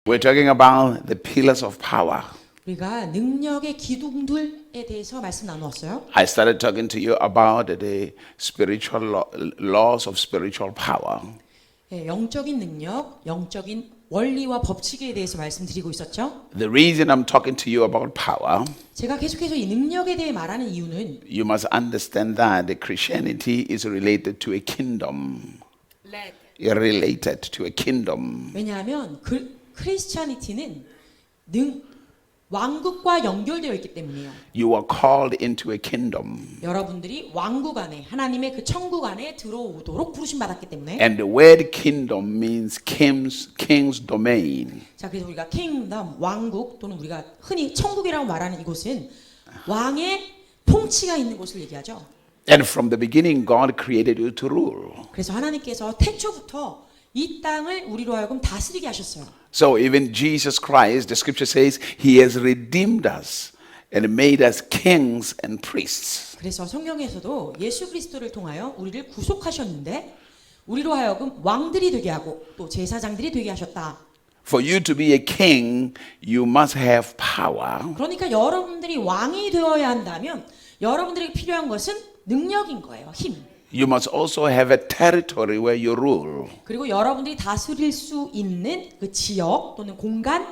We're talking about the pillars of power. 우리가 능력의 기둥들에 대해서 말씀 나누었어요. I started talking to you about the spiritual laws of spiritual power. 예, 영적인 능력, 영적인 원리와 법칙에 대해서 말씀드리고 있었죠. The reason I'm talking to you about power, 제가 계속해서 이 능력에 대해 말하는 이유는 you must understand that the Christianity is related to a kingdom. Related to a kingdom. 왜냐하면 크리스찬이티는 왕국과 연결되어 있기 때문이에요. You are called into a kingdom. 여러분들이 왕국 안에 하나님의 그 천국 안에 들어오도록 부르심 받았기 때문에. And the word kingdom means king's domain. 자, 그래서 우리가 킹덤 왕국 또는 우리가 흔히 천국이라고 말하는 이곳은 왕의 통치가 있는 곳을 얘기하죠. And from the beginning God created you to rule. 그래서 하나님께서 태초부터 이 땅을 우리로 하여금 다스리게 하셨어요. So even Jesus Christ, the scripture says, he has redeemed us and made us kings and priests. 그래서 성경에서도 예수 그리스도를 통하여 우리를 구속하셨는데 우리로 하여금 왕들이 되게 하고 또 제사장들이 되게 하셨다. For you to be a king, you must have power. 그러니까 여러분들이 왕이 되어야 한다면 여러분들에게 필요한 것은 능력인 거예요. 힘. You must also have a territory where you rule. 그리고 여러분들이 다스릴 수 있는 그 지역 또는 공간이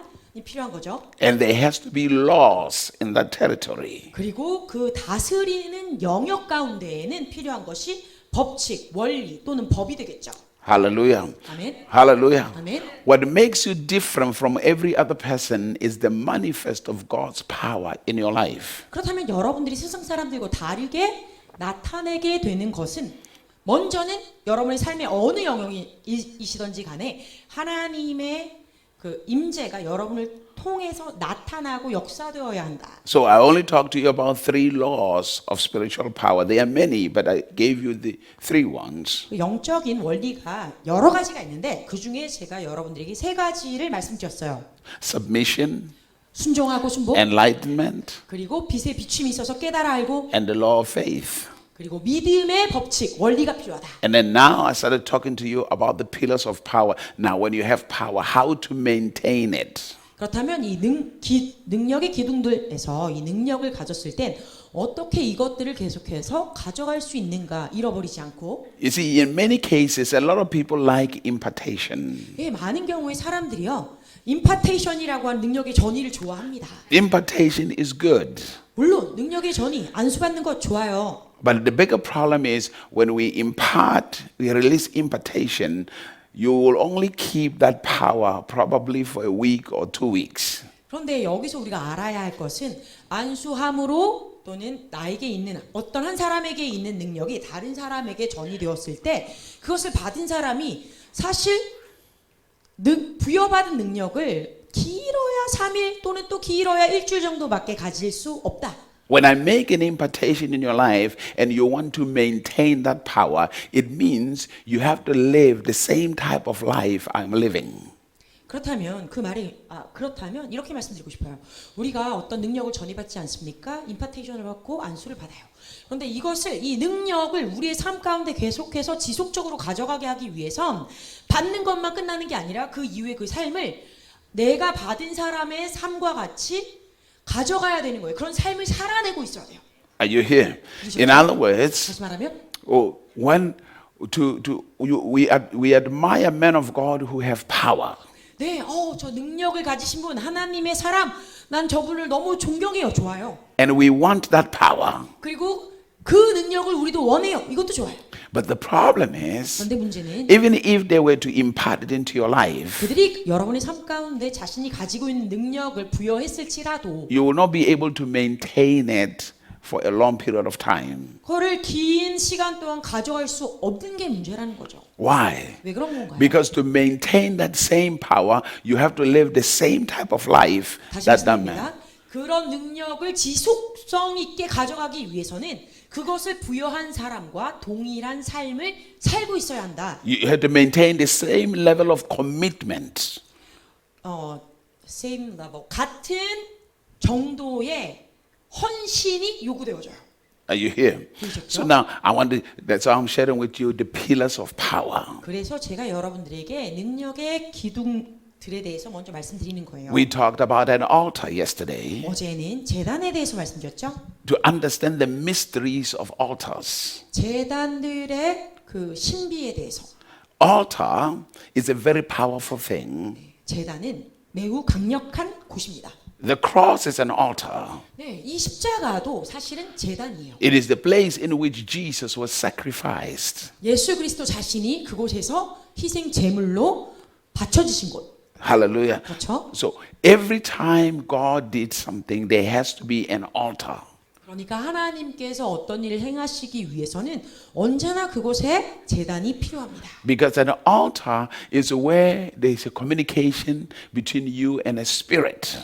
필요한 거죠. And there has to be laws in that territory. 그리고 그 다스리는 영역 가운데에는 필요한 것이 법칙, 원리 또는 법이 되겠죠. Hallelujah. 아멘. Hallelujah. 아멘. What makes you different from every other person is the manifest of God's power in your life. 그렇다면 여러분들이 세상 사람들과 다르게 나타내게 되는 것은 먼저는 여러분의 삶의 어느 영역이시든지 간에 하나님의 그 임재가 여러분을 통해서 나타나고 역사되어야 한다. So I only talked to you about 3 laws of spiritual power. There are many, but I gave you the 3 ones. 영적인 원리가 여러 가지가 있는데 그 중에 제가 여러분들에게 3가지를 말씀드렸어요. Submission, 순종하고 순복, enlightenment, 그리고 빛의 비춤이 있어서 깨달아 알고, and the law of faith. 그리고 믿음의 법칙, 원리가 필요하다. And then now I started talking to you about the pillars of power. Now when you have power, how to maintain it. 그렇다면 이 능력의 기둥들에서 이 능력을 가졌을 땐 어떻게 이것들을 계속해서 가져갈 수 있는가 잃어버리지 않고. You see, in many cases, a lot of people like impartation. 예, 많은 경우에 사람들이요 임파테이션이라고 하는 능력의 전이를 좋아합니다. Impartation is good. 물론 능력의 전이 안수받는 것 좋아요. But the bigger problem is when we impart, we release impartation, you will only keep that power probably for a week or 2 weeks. 그런데 여기서 우리가 알아야 할 것은 안수함으로 또는 나에게 있는 어떤 한 사람에게 있는 능력이 다른 사람에게 전이되었을 때 그것을 받은 사람이 사실 부여받은 능력을 길어야 3일 또는 또 길어야 일주일 정도밖에 가질 수 없다. When I make an impartation in your life and you want to maintain that power, it means you have to live the same type of life I'm living. 그렇다면 그렇다면 이렇게 말씀드리고 싶어요. 우리가 어떤 능력을 전이받지 않습니까? 임파테이션을 받고 안수를 받아요. 그런데 이 능력을 우리의 삶 가운데 계속해서 지속적으로 가져가게 하기 위해선 받는 것만 끝나는 게 아니라 그 이후의 그 삶을 내가 받은 사람의 삶과 같이 가져가야 되는 거예요. 그런 삶을 살아내고 있어야 돼요. Are you here? In other words, 다시 말하면 we admire men of God who have power. 네, 저 능력을 가지신 분, 하나님의 사람, 난 저분을 너무 존경해요. 좋아요. And we want that power. 그리고 그 능력을 우리도 원해요. 이것도 좋아요. But the problem is, 그런데 문제는 even if they were to impart it into your life, 그들이 여러분의 삶 가운데 자신이 가지고 있는 능력을 부여했을지라도 you will not be able to maintain it for a long period of time. 그거를 긴 시간 동안 가져갈 수 없는 게 문제라는 거죠. Why? 왜 그런 건가요? Because to maintain that same power, you have to live the same type of life 다시 that man. 말씀드립니다. 그런 능력을 지속성 있게 가져가기 위해서는 그것을 부여한 사람과 동일한 삶을 살고 있어야 한다. You have to maintain the same level of commitment. same level, 같은 정도의 헌신이 요구되어져요. Are you here? So now that's why I'm sharing with you the pillars of power. 그래서 제가 여러분들에게 능력의 기둥들 들에 대해서 먼저 말씀드리는 거예요. We talked about an altar yesterday 어제는 제단에 대해서 말씀드렸죠. to understand the mysteries of altars. 제단들의 그 신비에 대해서. Altar is a very powerful thing. 제단은 매우 강력한 곳입니다. The cross is an altar. 네, 이 십자가도 사실은 제단이에요. It is the place in which Jesus was sacrificed. 예수 그리스도 자신이 그곳에서 희생 제물로 바쳐지신 곳. Hallelujah. 그렇죠? So every time God did something, there has to be an altar. 그러니까 하나님께서 어떤 일을 행하시기 위해서는 언제나 그곳에 제단이 필요합니다. Because an altar is where there is a communication between you and a spirit.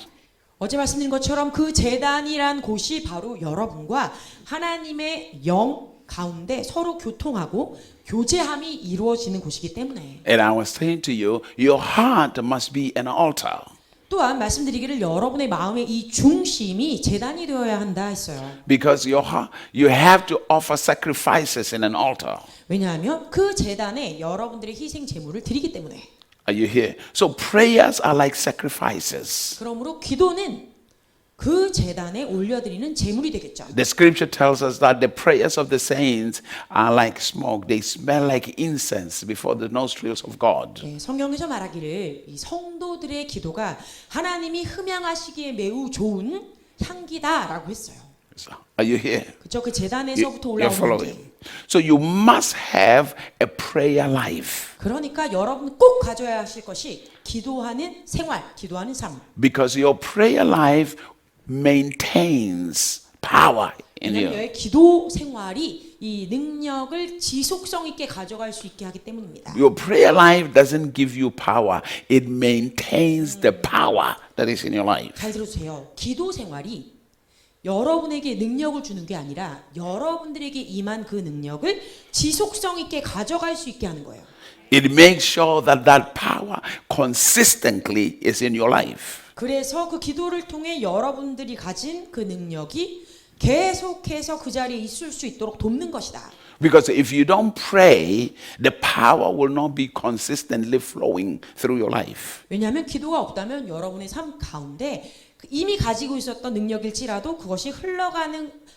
어제 말씀드린 것처럼 그 제단이란 곳이 바로 여러분과 하나님의 영 가운데 서로 교통하고 교제함이 이루어지는 곳이기 때문에 And I was saying to you, your heart must be an altar. 또한 말씀드리기를 여러분의 마음의 이 중심이 제단이 되어야 한다 했어요. Because your heart, you have to offer sacrifices in an altar. 왜냐하면 그 제단에 여러분들의 희생 제물을 드리기 때문에. Are you here? So prayers are like sacrifices. 그러므로 기도는 그 제단에 올려드리는 제물이 되겠죠. The scripture tells us that the prayers of the saints are like smoke. They smell like incense before the nostrils of God. 네, 성경에서 말하기를 이 성도들의 기도가 하나님이 흠양하시기에 매우 좋은 향기다라고 했어요. So, are you here? 그렇죠? 그 제단에서부터 You're 올라오는 following. 향기. So you must have a prayer life. 그러니까 여러분 꼭 가져야 하실 것이 기도하는 생활, 기도하는 삶. Because your prayer life maintains power in 왜냐하면 you. 너의 기도 생활이 이 능력을 지속성 있게 가져갈 수 있게 하기 때문입니다. Your prayer life doesn't give you power. It maintains the power that is in your life. 잘 들어주세요. 기도 생활이 여러분에게 능력을 주는 게 아니라 여러분들에게 임한 그 능력을 지속성 있게 가져갈 수 있게 하는 거예요. It makes sure that that power consistently is in your life. 그래서 그 기도를 통해 여러분들이 가진 그 능력이 계속해서 그 자리에 있을 수 있도록 돕는 것이다. Because if you don't pray, the power will not be consistently flowing through your life. 왜냐하면 기도가 없다면 여러분의 삶 가운데 이미 가지고 있었던 능력일지라도 그것이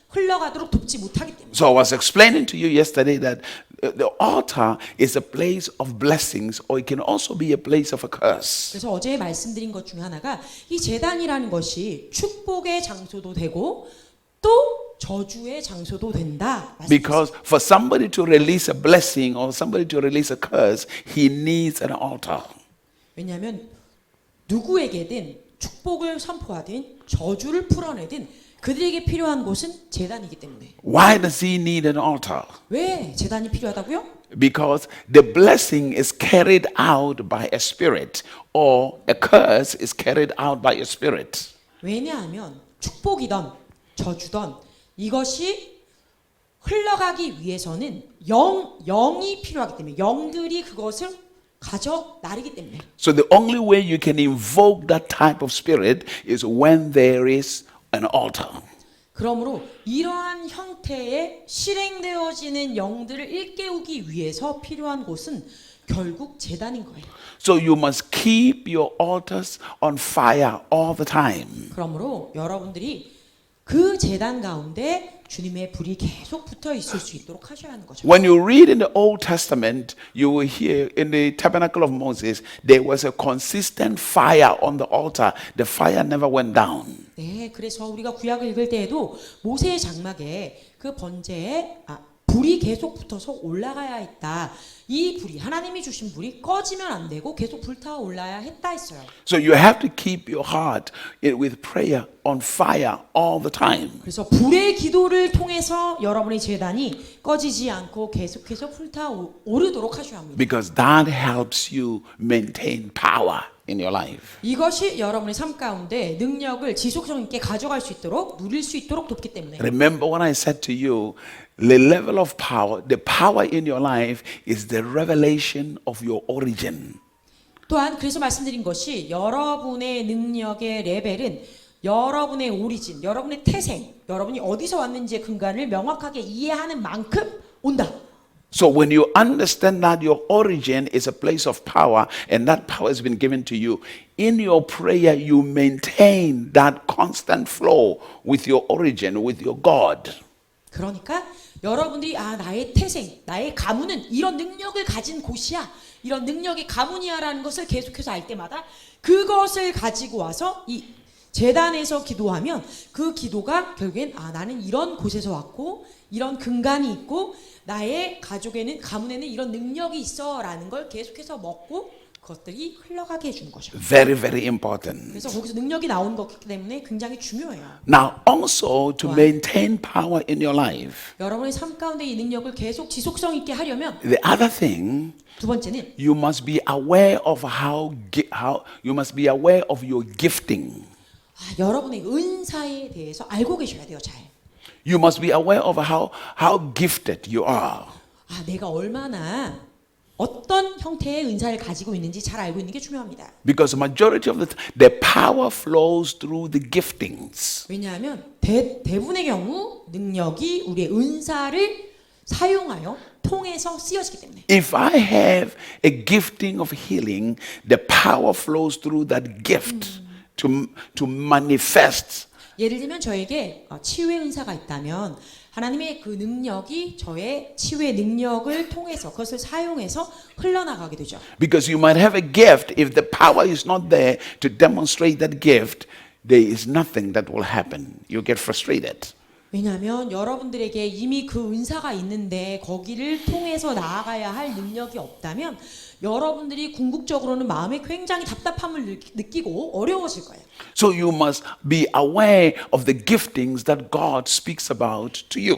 흘러가도록 돕지 못하기 때문에. So I was explaining to you yesterday that the altar is a place of blessings, or it can also be a place of a curse. 그래서 어제 말씀드린 것 중에 하나가 이 제단이라는 것이 축복의 장소도 되고 또 저주의 장소도 된다. Because for somebody to release a blessing or somebody to release a curse, he needs an altar. 왜냐하면 누구에게든 축복을 선포하든 저주를 풀어내든 그들에게 필요한 곳은 제단이기 때문에. Why does he need an altar? 왜 제단이 필요하다고요? Because the blessing is carried out by a spirit, or a curse is carried out by a spirit. 왜냐하면 축복이던 저주던 이것이 흘러가기 위해서는 영이 필요하기 때문에 영들이 그것을 가져 나르기 때문에. So the only way you can invoke that type of spirit is when there is an altar. 그러므로 이러한 형태의 실행되어지는 영들을 일깨우기 위해서 필요한 곳은 결국 제단인 거예요. So you must keep your altars on fire all the time. 그러므로 여러분들이 그 제단 가운데 주님의 불이 계속 붙어 있을 수 있도록 하셔야 하는 거죠. When you read in the Old Testament, you will hear in the tabernacle of Moses, there was a consistent fire on the altar. The fire never went down. 네, 그래서 우리가 구약을 읽을 때에도 모세의 장막에 그 번제에 불이 계속 붙어서 올라가야 했다. 이 불이 하나님이 주신 불이 꺼지면 안 되고 계속 불타올라야 올라야 했다 했어요. So you have to keep your heart with prayer on fire all the time. 그래서 불의 기도를 통해서 여러분의 제단이 꺼지지 않고 계속해서 불타오르도록 하셔야 합니다. Because that helps you maintain power in your life. 이것이 여러분의 삶 가운데 능력을 지속성 있게 가져갈 수 있도록 누릴 수 있도록 돕기 때문에. Remember what I said to you, the level of power, the power in your life is the revelation of your origin. 또한 그래서 말씀드린 것이 여러분의 능력의 레벨은 여러분의 오리진, 여러분의 태생, 여러분이 어디서 왔는지의 근간을 명확하게 이해하는 만큼 온다. So when you understand that your origin is a place of power and that power has been given to you, in your prayer you maintain that constant flow with your origin, with your God. 그러니까 여러분들이 나의 태생, 나의 가문은 이런 능력을 가진 곳이야. 이런 능력이 가문이야라는 것을 계속해서 알 때마다 그것을 가지고 와서 이 제단에서 기도하면 그 기도가 결국엔 나는 이런 곳에서 왔고 이런 근간이 있고 나의 가족에는 가문에는 이런 능력이 있어라는 걸 계속해서 먹고 그것들이 흘러가게 해주는 것이죠. Very, very important. 그래서 거기서 능력이 나오는 것이기 때문에 굉장히 중요해요. Now, also to maintain power in your life, 여러분의 삶 가운데 이 능력을 계속 지속성 있게 하려면 the other thing, 두 번째는 you must be aware of how you must be aware of your gifting. 여러분의 은사에 대해서 알고 계셔야 돼요. 잘. You must be aware of how gifted you are. 내가 얼마나 어떤 형태의 은사를 가지고 있는지 잘 알고 있는 게 중요합니다. Because majority of the power flows through the giftings. 왜냐하면 대부분의 경우 능력이 우리의 은사를 사용하여 통해서 쓰여지기 때문에. If I have a gifting of healing, the power flows through that gift to manifest. 예를 들면 저에게 치유의 은사가 있다면 하나님의 그 능력이 저의 치유의 능력을 통해서 그것을 사용해서 흘러나가게 되죠. Because you might have a gift, if the power is not there to demonstrate that gift, there is nothing that will happen. You get frustrated. 왜냐하면 여러분들에게 이미 그 은사가 있는데 거기를 통해서 나아가야 할 능력이 없다면 여러분들이 궁극적으로는 마음에 굉장히 답답함을 느끼고 어려워질 거예요. So you must be aware of the giftings that God speaks about to you.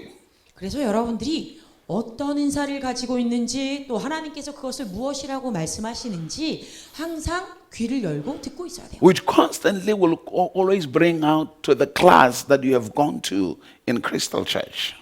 그래서 여러분들이 어떤 은사를 가지고 있는지 또 하나님께서 그것을 무엇이라고 말씀하시는지 항상 귀를 열고 듣고 있어야 돼요. Which constantly will always bring out to the class that you have gone to in Crystal Church.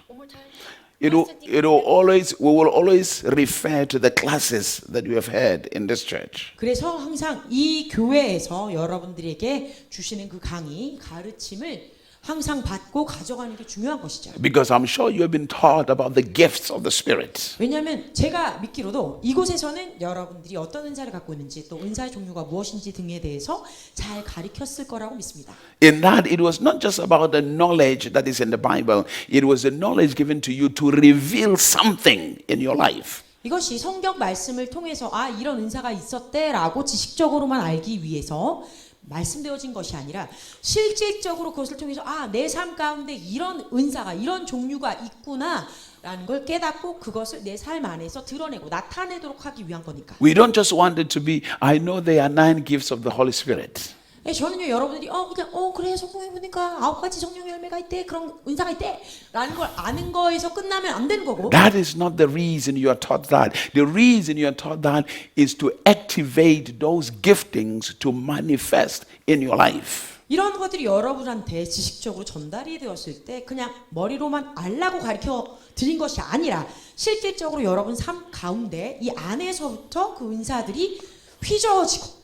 We will always refer to the classes that you have had in this church. 그래서 항상 이 교회에서 여러분들에게 주시는 그 강의, 가르침을 항상 받고 가져가는 게 중요한 것이죠. Because I'm sure you have been taught about the gifts of the Spirit. 왜냐하면 제가 믿기로도 이곳에서는 여러분들이 어떤 은사를 갖고 있는지 또 은사의 종류가 무엇인지 등에 대해서 잘 가르쳤을 거라고 믿습니다. In that, it was not just about the knowledge that is in the Bible. It was the knowledge given to you to reveal something in your life. 이것이 성경 말씀을 통해서 이런 은사가 있었대라고 지식적으로만 알기 위해서 말씀되어진 것이 아니라 실질적으로 그것을 통해서 내 삶 가운데 이런 은사가 이런 종류가 있구나라는 걸 깨닫고 그것을 내 삶 안에서 드러내고 나타내도록 하기 위한 거니까. We don't just want it to be, I know there are 9 gifts of the Holy Spirit. 저는요 여러분들이 그냥 그래 성경에 보니까 9가지 성령 열매가 있대 그런 은사가 있대 라는 걸 아는 거에서 끝나면 안 되는 거고. That is not the reason you are taught that. The reason you are taught that is to activate those giftings to manifest in your life. 이런 것들이 여러분한테 지식적으로 전달이 되었을 때 그냥 머리로만 알라고 가르쳐 드린 것이 아니라 실질적으로 여러분 삶 가운데 이 안에서부터 그 은사들이 휘저어지고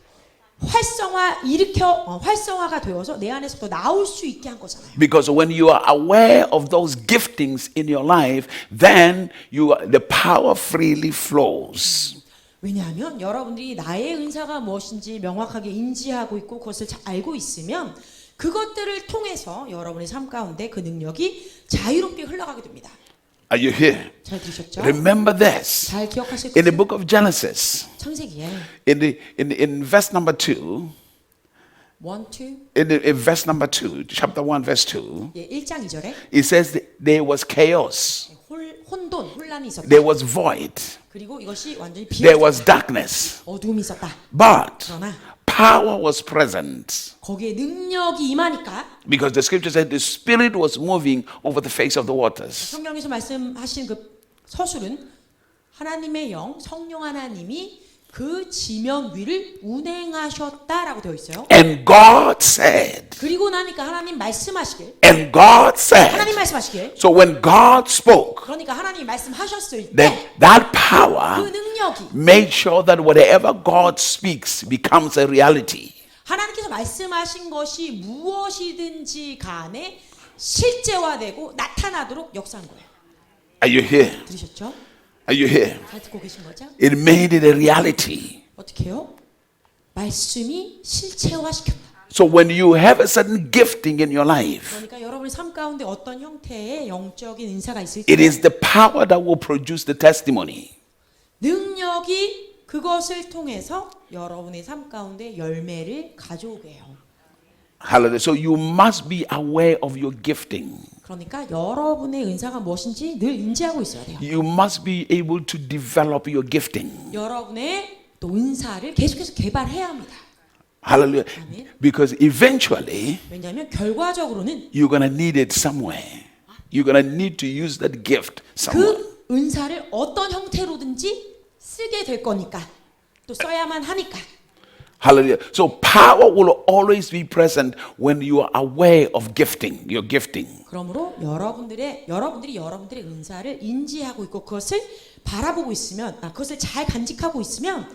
활성화가 되어서 내 안에서부터 나올 수 있게 한 거잖아요. Because when you are aware of those giftings in your life, then the power freely flows. 왜냐하면 여러분들이 나의 은사가 무엇인지 명확하게 인지하고 있고 그것을 잘 알고 있으면 그것들을 통해서 여러분의 삶 가운데 그 능력이 자유롭게 흘러가게 됩니다. Are you here? 잘 들으셨죠? Remember this. 잘 기억하실 In the 것은 book of Genesis, 창세기에 in verse number 2, 1, 2, in verse number 2, chapter 1, verse 2, 1장 2절에 it says that there was chaos, 혼란이 있었다. there was void, 그리고 이것이 완전히 there 비어있었다. was darkness. 어두움이 있었다. But 그러나 power was present. 거기에 능력이 임하니까 Because the scripture said the Spirit was moving over the face of the waters. 성경에서 말씀하신 그 서술은 하나님의 영, 성령 하나님이 그 지면 위를 운행하셨다라고 되어 있어요. And God said, 그리고 나니까 하나님 말씀하시길, and God said, 하나님 말씀하시길. so when God spoke, 그러니까 하나님 말씀하셨을 then 때 that 그 power 능력이 made sure that whatever God speaks becomes a reality. 하나님께서 말씀하신 것이 무엇이든지 간에 실제화되고 나타나도록 역사한 거예요. Are you here? 들으셨죠? Are you here? 잘 듣고 계신 거죠? It made it a reality. 어떻게 해요? 말씀이 실체화시켰다. So when you have a certain gifting in your life, 그러니까 여러분의 삶 가운데 어떤 형태의 영적인 은사가 있을 it 때 is the power that will produce the testimony. 능력이 그것을 통해서 여러분의 삶 가운데 열매를 가져오게 해요. Hallelujah. So you must be aware of your gifting. 그러니까 여러분의 은사가 무엇인지 늘 인지하고 있어야 돼요. You must be able to develop your gifting. 여러분의 또 은사를 계속해서 개발해야 합니다. Hallelujah. Amen. Because eventually 왜냐하면 결과적으로는 you're going to need it somewhere. You're going to need to use that gift somewhere. 그 은사를 어떤 형태로든지 쓰게 될 거니까 또 써야만 하니까. Hallelujah. So power will always be present when you are aware of gifting, your gifting. 그러므로 여러분들이 여러분들의 은사를 인지하고 있고 그것을 바라보고 있으면 그것을 잘 간직하고 있으면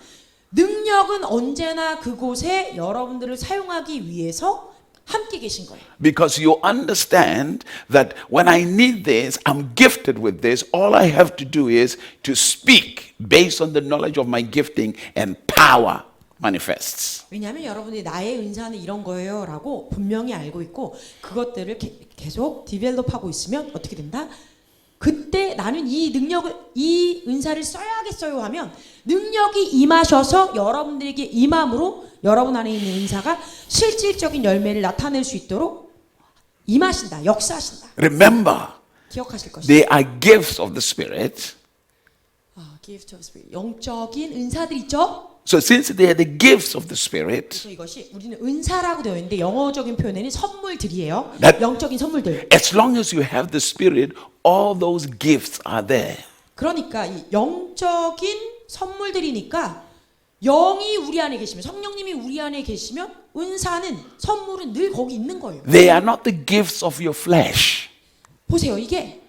능력은 언제나 그곳에 여러분들을 사용하기 위해서 함께 계신 거예요. Because you understand that when I need this, I'm gifted with this, all I have to do is to speak based on the knowledge of my gifting and power manifests. 왜냐하면 여러분이 나의 은사는 이런 거예요라고 분명히 알고 있고 그것들을 계속 디벨롭하고 있으면 어떻게 된다? 그때 나는 이 능력을 이 은사를 써야겠어요 하면 능력이 임하셔서 여러분들에게 임함으로 여러분 안에 있는 은사가 실질적인 열매를 나타낼 수 있도록 임하신다, 역사하신다. Remember, 기억하실 것이다. they are gifts of the Spirit. gift of spirit. 영적인 은사들 있죠? So since they are the gifts of the Spirit, 그래서 이것이 우리는 은사라고 되어 있는데 영어적인 표현에는 선물들이에요. That- 영적인 선물들. as long as you have the Spirit, all those gifts are there. 그러니까 이 영적인 선물들이니까 영이 우리 안에 계시면 성령님이 우리 안에 계시면 은사는 선물은 늘 거기 있는 거예요. They are not the gifts of your flesh. 보세요. 이게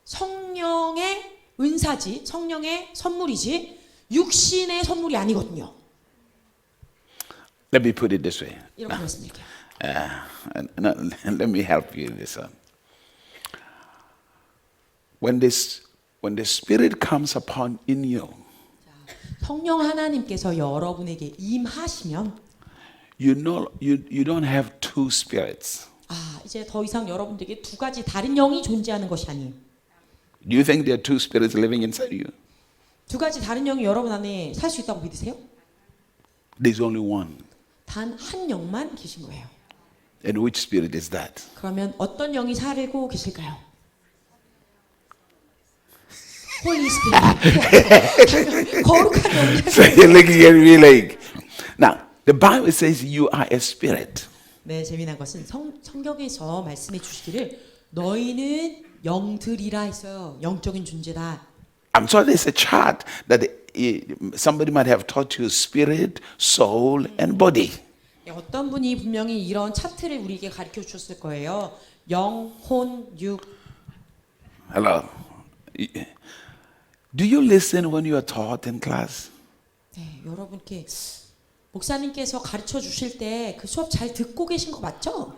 성령의 은사지, 성령의 선물이지 육신의 선물이 아니거든요. Let me put it this way. 이렇게 말씀드릴게요. And let me help you in this one. When the Spirit comes upon in you, 성령 하나님께서 여러분에게 임하시면 you know you don't have two spirits. 이제 더 이상 여러분들에게 두 가지 다른 영이 존재하는 것이 아니에요. Do you think there are two spirits living inside you? 두 가지 다른 영이 여러분 안에 살 수 있다고 믿으세요? There's only one. 단 한 영만 계신 거예요. And which spirit is that? 그러면 어떤 영이 살고 계실까요? 홀리 스피릿. 거룩한 영이 So you're looking at me like, now the Bible says you are a spirit. 네, 재미난 것은 성경에서 말씀해 주시기를 너희는 영들이라 했어요. 영적인 존재다. I'm sure there's a chart that somebody might have taught you spirit, soul, and body. 어떤 분이 분명히 이런 차트를 우리에게 가르쳐 주셨을 거예요. 영, 혼, 육. Hello. Do you listen when you are taught in class? 네, 여러분께 목사님께서 가르쳐 주실 때 그 수업 잘 듣고 계신 거 맞죠?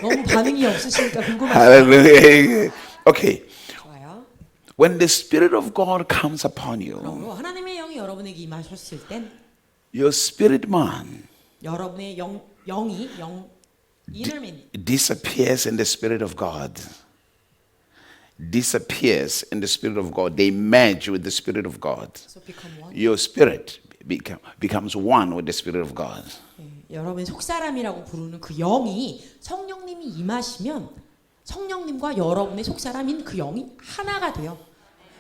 너무 반응이 없으시니까 궁금하시죠? Hallelujah. Okay. 좋아요. When the Spirit of God comes upon you, 그러므로 하나님의 영이 여러분에게 임하셨을 땐 your spirit man 여러분의 영이 inner man disappears in the Spirit of God. Disappears in the Spirit of God. They merge with the Spirit of God. so become one. Your spirit becomes one with the Spirit of God. 여러분의 속사람이라고 부르는 그 영이 성령님이 임하시면 성령님과 여러분의 속사람인 그 영이 하나가 돼요.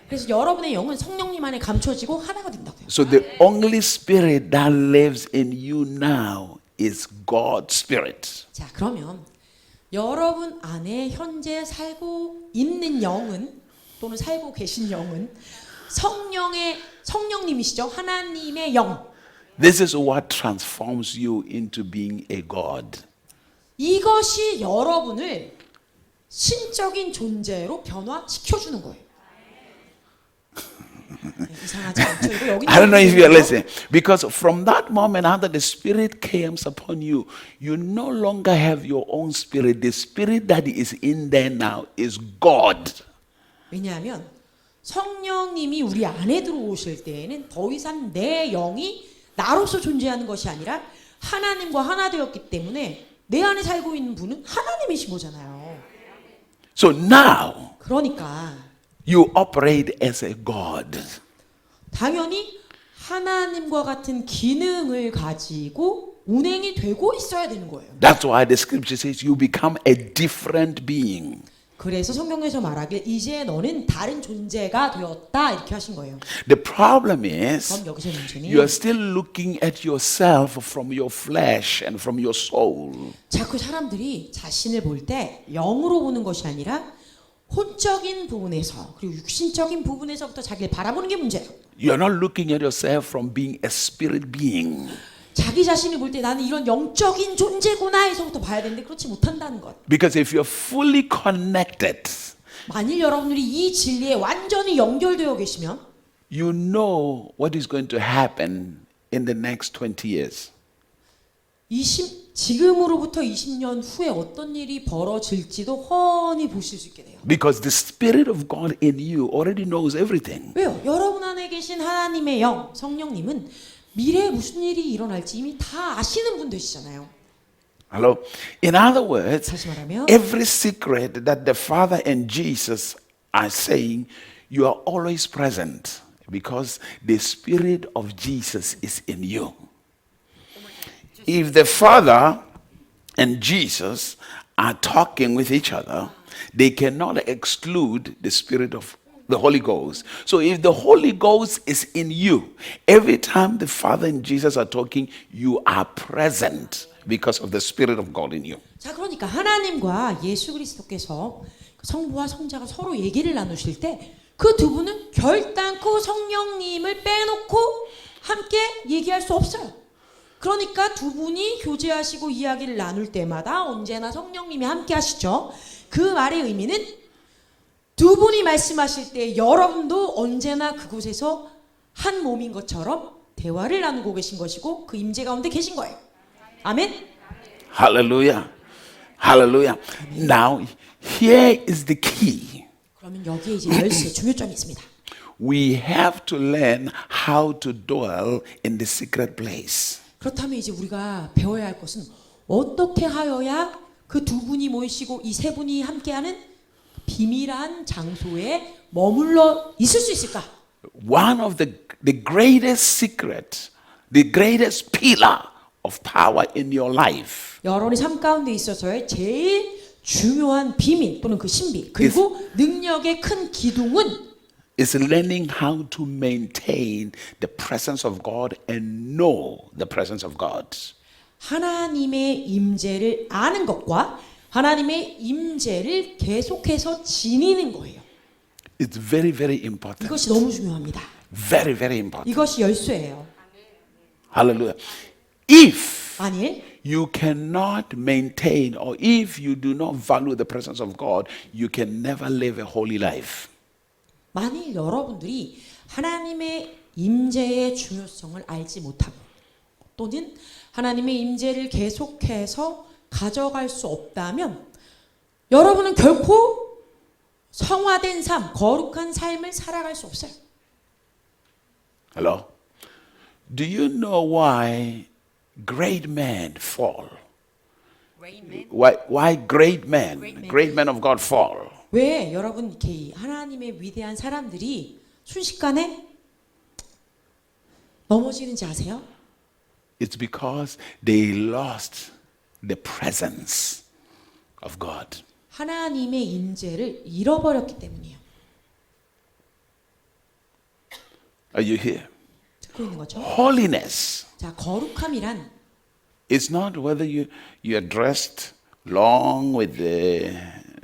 그래서 여러분의 영은 성령님 안에 감춰지고 하나가 된다고 해요. So the only spirit that lives in you now is God's Spirit. 자, 그러면 여러분 안에 현재 살고 있는 영은 또는 살고 계신 영은 성령님이시죠. 하나님의 영. This is what transforms you into being a God. 이것이 여러분을 신적인 존재로 변화시켜 주는 거예요. 이상하지 않죠? 이거 여기 I don't know if you are 나오는 listening. Because from that moment after the Spirit comes upon you, you no longer have your own spirit. The spirit that is in there now is God. 왜냐하면 성령님이 우리 안에 들어오실 때에는 더 이상 내 영이 나로서 존재하는 것이 아니라 하나님과 하나 되었기 때문에 내 안에 살고 있는 분은 하나님이신 거잖아요. So now 그러니까 you operate as a God. 당연히 하나님과 같은 기능을 가지고 운행이 되고 있어야 되는 거예요. That's why the scripture says you become a different being. 그래서 성경에서 말하길 이제 너는 다른 존재가 되었다 이렇게 하신 거예요. The problem is 그럼 여기서 문제는 you are still looking at yourself from your flesh and from your soul. 자꾸 사람들이 자신을 볼 때 영으로 보는 것이 아니라 혼적인 부분에서 그리고 육신적인 부분에서부터 자기를 바라보는 게 문제예요. You're not looking at yourself from being a spirit being. 자기 자신을 볼 때 나는 이런 영적인 존재구나 해서부터 봐야 되는데 그렇지 못한다는 것. Because if you're fully connected, 만일 여러분들이 이 진리에 완전히 연결되어 계시면 you know what is going to happen in the next 20 years. 지금으로부터 20년 후에 어떤 일이 벌어질지도 훤히 보실 수 있게 돼요. Because the Spirit of God in you already knows everything. 왜요? 여러분 안에 계신 하나님의 영, 성령님은 미래에 무슨 일이 일어날지 이미 다 아시는 분 되시잖아요. Hello? In other words, 다시 말하면 every secret that the Father and Jesus are saying, you are always present because the Spirit of Jesus is in you. If the Father and Jesus are talking with each other, they cannot exclude the Spirit of the Holy Ghost. So if the Holy Ghost is in you, every time the Father and Jesus are talking, you are present because of the Spirit of God in you. 자, 그러니까 하나님과 예수 그리스도께서 성부와 성자가 서로 얘기를 나누실 때 그 두 분은 결단코 성령님을 빼놓고 함께 얘기할 수 없어요. 그러니까 두 분이 교제하시고 이야기를 나눌 때마다 언제나 성령님이 함께 하시죠. 그 말의 의미는 두 분이 말씀하실 때 여러분도 언제나 그곳에서 한 몸인 것처럼 대화를 나누고 계신 것이고 그 임재 가운데 계신 거예요. 아멘. Hallelujah. Hallelujah. Now, here is the key. 그러면 여기에 이제 열쇠 중요점이 있습니다. We have to learn how to dwell in the secret place. 그렇다면 이제 우리가 배워야 할 것은 어떻게 하여야 그 두 분이 모이시고 이 세 분이 함께하는 비밀한 장소에 머물러 있을 수 있을까? One of the greatest secret, the greatest pillar of power in your life 여러분의 삶 가운데 있어서의 제일 중요한 비밀 또는 그 신비 그리고 능력의 큰 기둥은 is learning how to maintain the presence of God and know the presence of God. 하나님의 임재를 아는 것과 하나님의 임재를 계속해서 지니는 거예요. It's very, very important. 이것이 너무 중요합니다. Very, very important. 이것이 열쇠예요. Hallelujah. If 만일 you cannot maintain or if you do not value the presence of God, you can never live a holy life. 만일 여러분들이 하나님의 임재의 중요성을 알지 못하고 또는 하나님의 임재를 계속해서 가져갈 수 없다면 여러분은 결코 성화된 삶, 거룩한 삶을 살아갈 수 없어요. Hello? Do you know why great men fall? Why great men of God fall? 왜 여러분 이렇게 하나님의 위대한 사람들이 순식간에 넘어지는지 아세요? It's because they lost the presence of God. 하나님의 임재를 잃어버렸기 때문이에요. Are you here? 듣고 있는 거죠? Holiness 자, 거룩함이란 is not whether you are dressed long with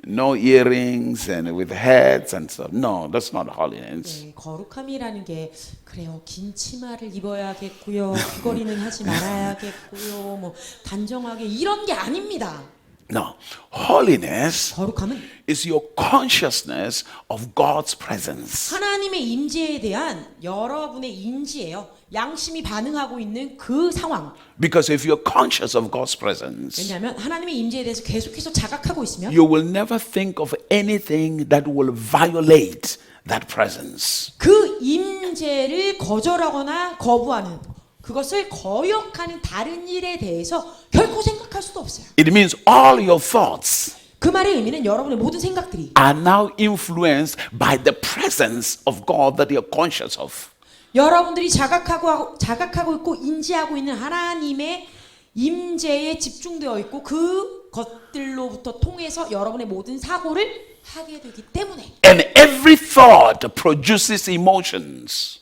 no earrings and with hats and so. No, that's not holiness. 네, 거룩함이라는 게 그래요. 긴 치마를 입어야겠고요. 귀걸이는 하지 말아야겠고요. 뭐 단정하게 이런 게 아닙니다. Now, holiness 거룩함은 is your consciousness of God's presence. 하나님의 임재에 대한 여러분의 인지예요. 양심이 반응하고 있는 그 상황. Because if you're conscious of God's presence, 왜냐하면 하나님의 임재에 대해서 계속해서 자각하고 있으면 you will never think of anything that will violate that presence. 그 임재를 거절하거나 거부하는 그것을 거역하는 다른 일에 대해서 결코 생각할 수도 없어요. It means all your thoughts 그 말의 의미는 여러분의 모든 생각들이 are now influenced by the presence of God that you're conscious of. 여러분들이 자각하고 있고 인지하고 있는 하나님의 임재에 집중되어 있고 그 것들로부터 통해서 여러분의 모든 사고를 하게 되기 때문에 And every thought produces emotions.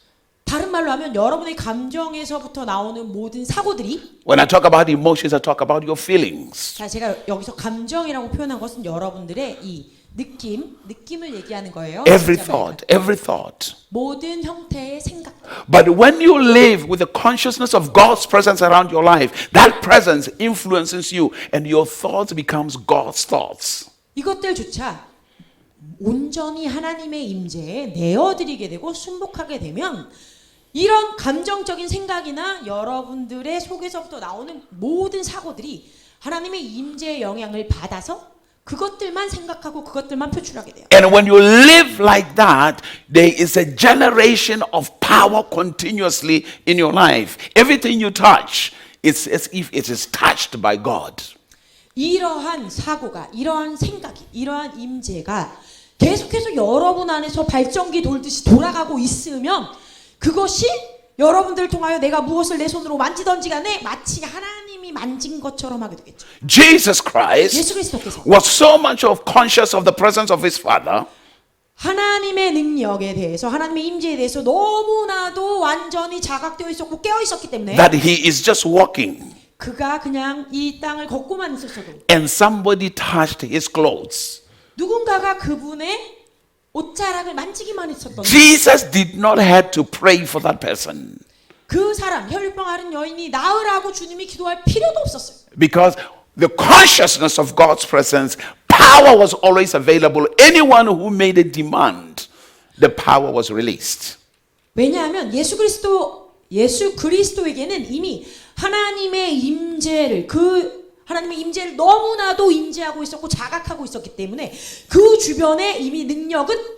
다른 말로 하면 여러분의 감정에서부터 나오는 모든 사고들이 When I talk about emotions, I talk about your feelings. 자 제가 여기서 감정이라고 표현한 것은 여러분들의 이 느낌을 얘기하는 거예요. Every 진짜 thought, every thought. 모든 형태의 생각. But when you live with the consciousness of God's presence around your life, that presence influences you and your thoughts becomes God's thoughts. 이것들조차 온전히 하나님의 임재에 내어드리게 되고 순복하게 되면 이런 감정적인 생각이나 여러분들의 속에서부터 나오는 모든 사고들이 하나님의 임재의 영향을 받아서 그것들만 생각하고 그것들만 표출하게 돼요. And when you live like that, there is a generation of power continuously in your life. Everything you touch, it's as if it is touched by God. 이러한 사고가, 이러한 생각이, 이러한 임재가 계속해서 여러분 안에서 발전기 돌듯이 돌아가고 있으면 그것이 여러분들을 통하여 내가 무엇을 내 손으로 만지던지 간에 마치 하나님이 만진 것처럼 하게 되겠죠. Jesus Christ 예수 그리스도께서 was so much of conscious of the presence of his Father 하나님의 능력에 대해서 하나님의 임재에 대해서 너무나도 완전히 자각되어 있었고 깨어 있었기 때문에 that he is just walking 그가 그냥 이 땅을 걷고만 있었어도 and somebody touched his clothes. 누군가가 그분의 옷자락을 만지기만 했었던 Jesus did not have to pray for that person 그 사람 혈류병 앓은 여인이 나으라고 주님이 기도할 필요도 없었어요. because the consciousness of God's presence, power was always available. Anyone who made a demand, the power was released. 왜냐하면 예수 그리스도에게는 이미 하나님의 임재를 하나님의 임재를 너무나도 임재하고 있었고 자각하고 있었기 때문에 그 주변에 이미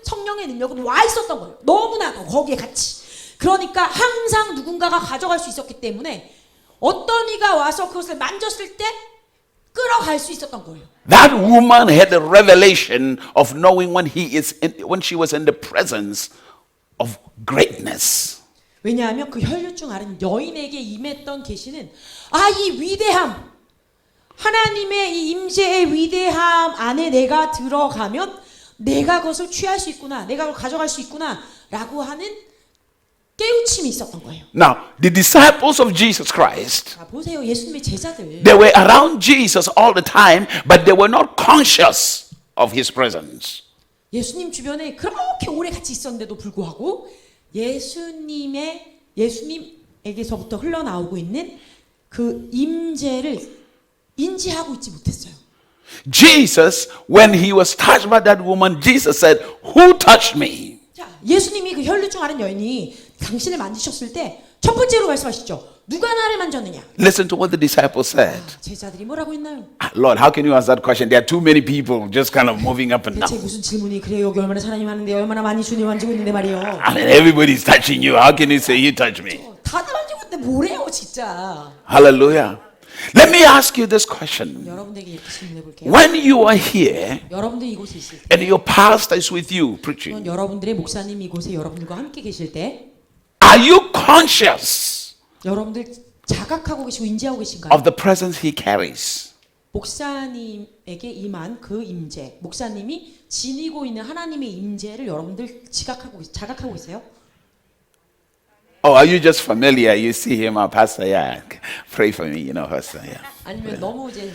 성령의 능력은 와 있었던 거예요. 너무나도 거기에 같이. 그러니까 항상 누군가가 가져갈 수 있었기 때문에 어떤 이가 와서 그것을 만졌을 때 끌어갈 수 있었던 거예요. That woman had a revelation of knowing when she was in the presence of greatness. 왜냐하면 그 혈류증 앓은 여인에게 임했던 계시는 이 위대함 하나님의 이 임재의 위대함 안에 내가 들어가면 내가 그것을 취할 수 있구나 내가 그걸 가져갈 수 있구나 라고 하는 깨우침이 있었던 거예요. Now, the disciples of Jesus Christ, 자, 보세요. 예수님의 제자들 they were around Jesus all the time, but they were not conscious of his presence. 예수님 주변에 그렇게 오래 같이 있었는데도 불구하고 예수님에게서부터 흘러나오고 있는 그 임재를 인지하고 있지 못했어요. Jesus, when he was touched by that woman, Jesus said, "Who touched me?" 자, 예수님이 그 혈류증 앓은 여인이 당신을 만지셨을 때 첫 번째로 말씀하시죠. 누가 나를 만졌느냐? Listen to what the disciples said. 제자들이 뭐라고 했나요? Lord, how can you answer that question? There are too many people just kind of moving up and 대체 down. 무슨 질문이 그래요? 여기 얼마나 사람이 많은데 얼마나 많이 주님 만지고 있는데 말이요. I mean, everybody's touching you. How can you say you touch me? 다들 만지고 있는데 뭐래요, 진짜? Hallelujah. Let me ask you this question. 여러분들에게 이렇게 질문해 볼게요. When you are here 여러분들이 이곳에 있을 때, and your pastor is with you preaching, 여러분들의 목사님이 이곳에 여러분들과 함께 계실 때, are you conscious 여러분들 자각하고 계시고 인지하고 계신가요? of the presence he carries? 목사님에게 임한 그 임재, 목사님이 지니고 있는 하나님의 임재를 여러분들 자각하고 있어요? Oh, are you just familiar? You see him, our pastor, yeah. Pray for me, you know, pastor, yeah. 아니면 너무 이제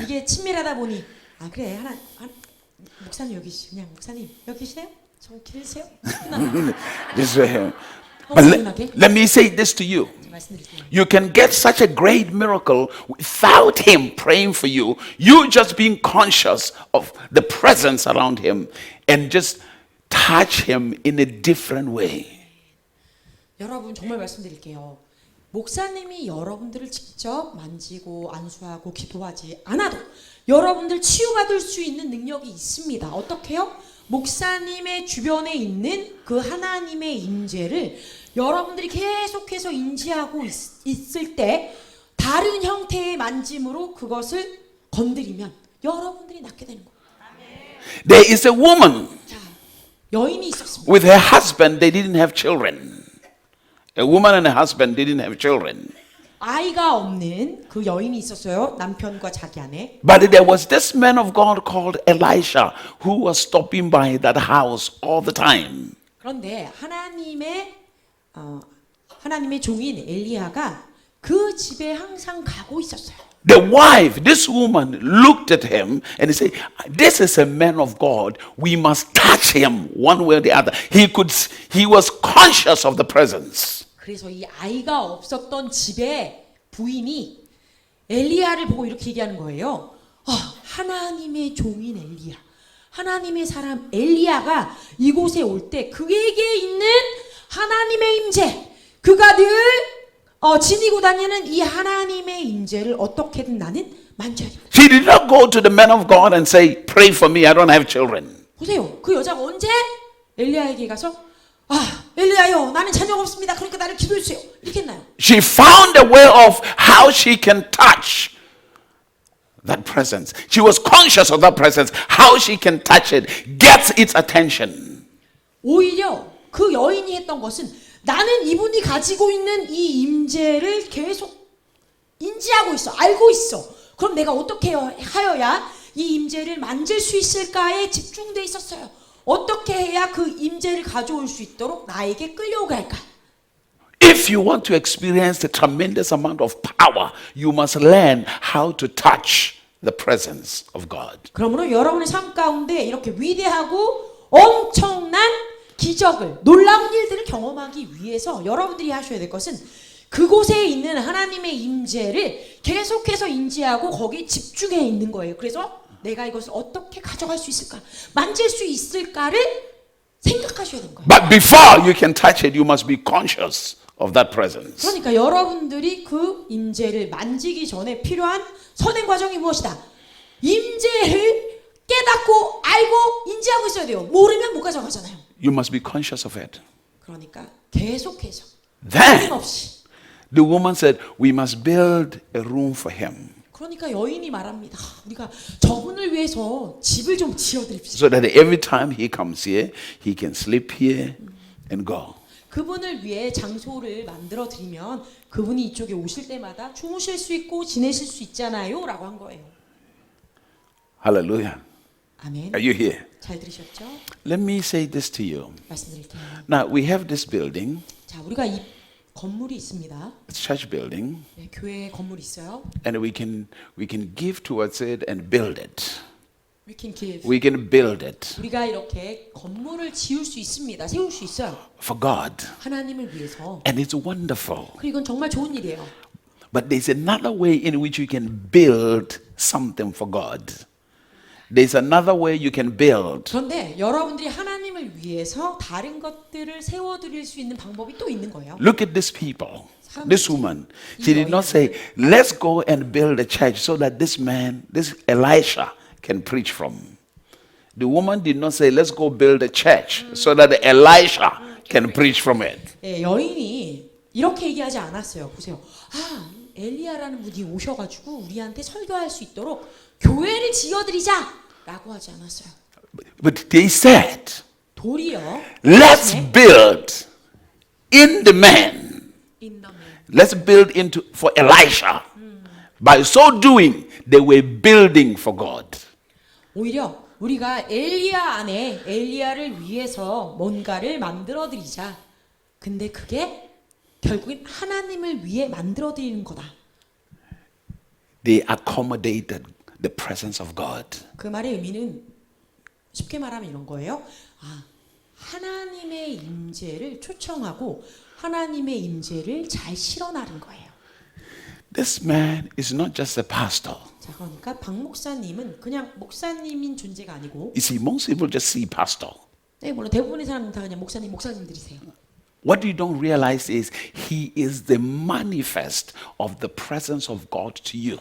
이게 친밀하다 보니 그래 목사님 여기 그냥 목사님 여기 계시네요? 좀 기다리세요. Just, but let me say this to you. 말씀드릴게요. You can get such a great miracle without him praying for you. You just being conscious of the presence around him and just touch him in a different way. 여러분 정말 말씀드릴게요. 목사님이 여러분들을 직접 만지고 안수하고 기도하지 않아도 여러분들 치유받을 수 있는 능력이 있습니다. 어떻게요? 목사님의 주변에 있는 그 하나님의 임재를 여러분들이 계속해서 인지하고 있을 때 다른 형태의 만짐으로 그것을 건드리면 여러분들이 낫게 되는 거예요. There is a woman 자, 여인이 있었습니다. with her husband, they didn't have children. A woman and a husband didn't have children. 아이가 없는 그 여인이 있었어요. 남편과 자기 아내. But there was this man of God called Elisha who was stopping by that house all the time. 그런데 하나님의 종인 엘리야가 그 집에 항상 가고 있었어요. The wife, this woman, looked at him and said, "This is a man of God. We must touch him one way or the other." He was conscious of the presence. 그래서 이 아이가 없었던 집의 부인이 엘리야를 보고 이렇게 얘기하는 거예요. 하나님의 종인 엘리야, 하나님의 사람 엘리야가 이곳에 올 때 그에게 있는 하나님의 임재, 그가 늘 지니고 다니는 이 하나님의 임재를 어떻게든 나는 만져야 돼. She did not go to the man of God and say, "Pray for me, I don't have children." 보세요. 그 여자가 언제 엘리야에게 가서 엘리야요, 나는 자녀가 없습니다. 그러니까 나를 기도해 주세요. 이렇게 했나요? She found a way of how she can touch that presence. She was conscious of that presence, how she can touch it, gets its attention. 오히려 그 여인이 했던 것은 나는 이분이 가지고 있는 이 임재를 계속 인지하고 있어, 알고 있어. 그럼 내가 어떻게 하여야 이 임재를 만질 수 있을까에 집중돼 있었어요. 어떻게 해야 그 임재를 가져올 수 있도록 나에게 끌려오게 할까? If you want to experience the tremendous amount of power, you must learn how to touch the presence of God. 그러므로 여러분의 삶 가운데 이렇게 위대하고 엄청난 기적을, 놀라운 일들을 경험하기 위해서 여러분들이 하셔야 될 것은 그곳에 있는 하나님의 임재를 계속해서 인지하고 거기에 집중해 있는 거예요. 그래서 내가 이것을 어떻게 가져갈 수 있을까? 만질 수 있을까를 생각하셔야 되는 거예요. But before you can touch it, you must be conscious of that presence. 그러니까 여러분들이 그 임재를 만지기 전에 필요한 선행 과정이 무엇이다? 임재를 깨닫고 알고 인지하고 있어야 돼요. 모르면 못 가져가잖아요. You must be conscious of it. 그러니까 계속해서 Then 끊임없이. the woman said, "We must build a room for him 그러니까 여인이 말합니다. 우리가 저분을 위해서 집을 좀 지어드립시다. so that every time he comes here, he can sleep here and go." 그분을 위해 장소를 만들어 드리면 그분이 이쪽에 오실 때마다 주무실 수 있고 지내실 수 있잖아요 라고 한 거예요. Hallelujah. 아멘. Are you here? 잘 들으셨죠? Let me say this to you. 말씀드릴게요. Now, we have this building, 자, 우리가 이 건물이 있습니다. it's church building, 네, 교회 건물이 있어요. and we can give towards it and build it. We can give. We can build it 우리가 이렇게 건물을 지을 수 있습니다. 세울 수 있어요. for God, 하나님을 위해서. and it's wonderful. 그리고 이건 정말 좋은 일이에요. But there's another way in which you can build something for God. There's another way you can build. 그런데 여러분들이 하나님을 위해서 다른 것들을 세워드릴 수 있는 방법이 또 있는 거예요. Look at these people. This woman, she did not say, "Let's go and build a church so that this man, this Elisha, can preach from." The woman did not say, "Let's go build a church so that Elisha can preach from it." 예, 여인이 이렇게 얘기하지 않았어요. 보세요. 엘리야라는 분이 오셔가지고 우리한테 설교할 수 있도록 교회를 지어드리자라고 하지 않았어요. But they said, 도리어 "Let's 네, build in the man. in the man. Let's build into for Elisha." By so doing, they were building for God. 오히려 우리가 엘리야 안에 엘리야를 위해서 뭔가를 만들어드리자. 근데 그게 결국엔 하나님을 위해 만들어드리는 거다. They accommodated the presence of God. 그 말의 의미는 쉽게 말하면 이런 거예요. 하나님의 임재를 초청하고 하나님의 임재를 잘 실어나른 거예요. This man is not just a pastor. 자, 그러니까 박 목사님은 그냥 목사님인 존재가 아니고, You see, most people just see pastor. 네, 물론 대부분의 사람은 다 그냥 목사님들이세요. What you don't realize is he is the manifest of the presence of God to you.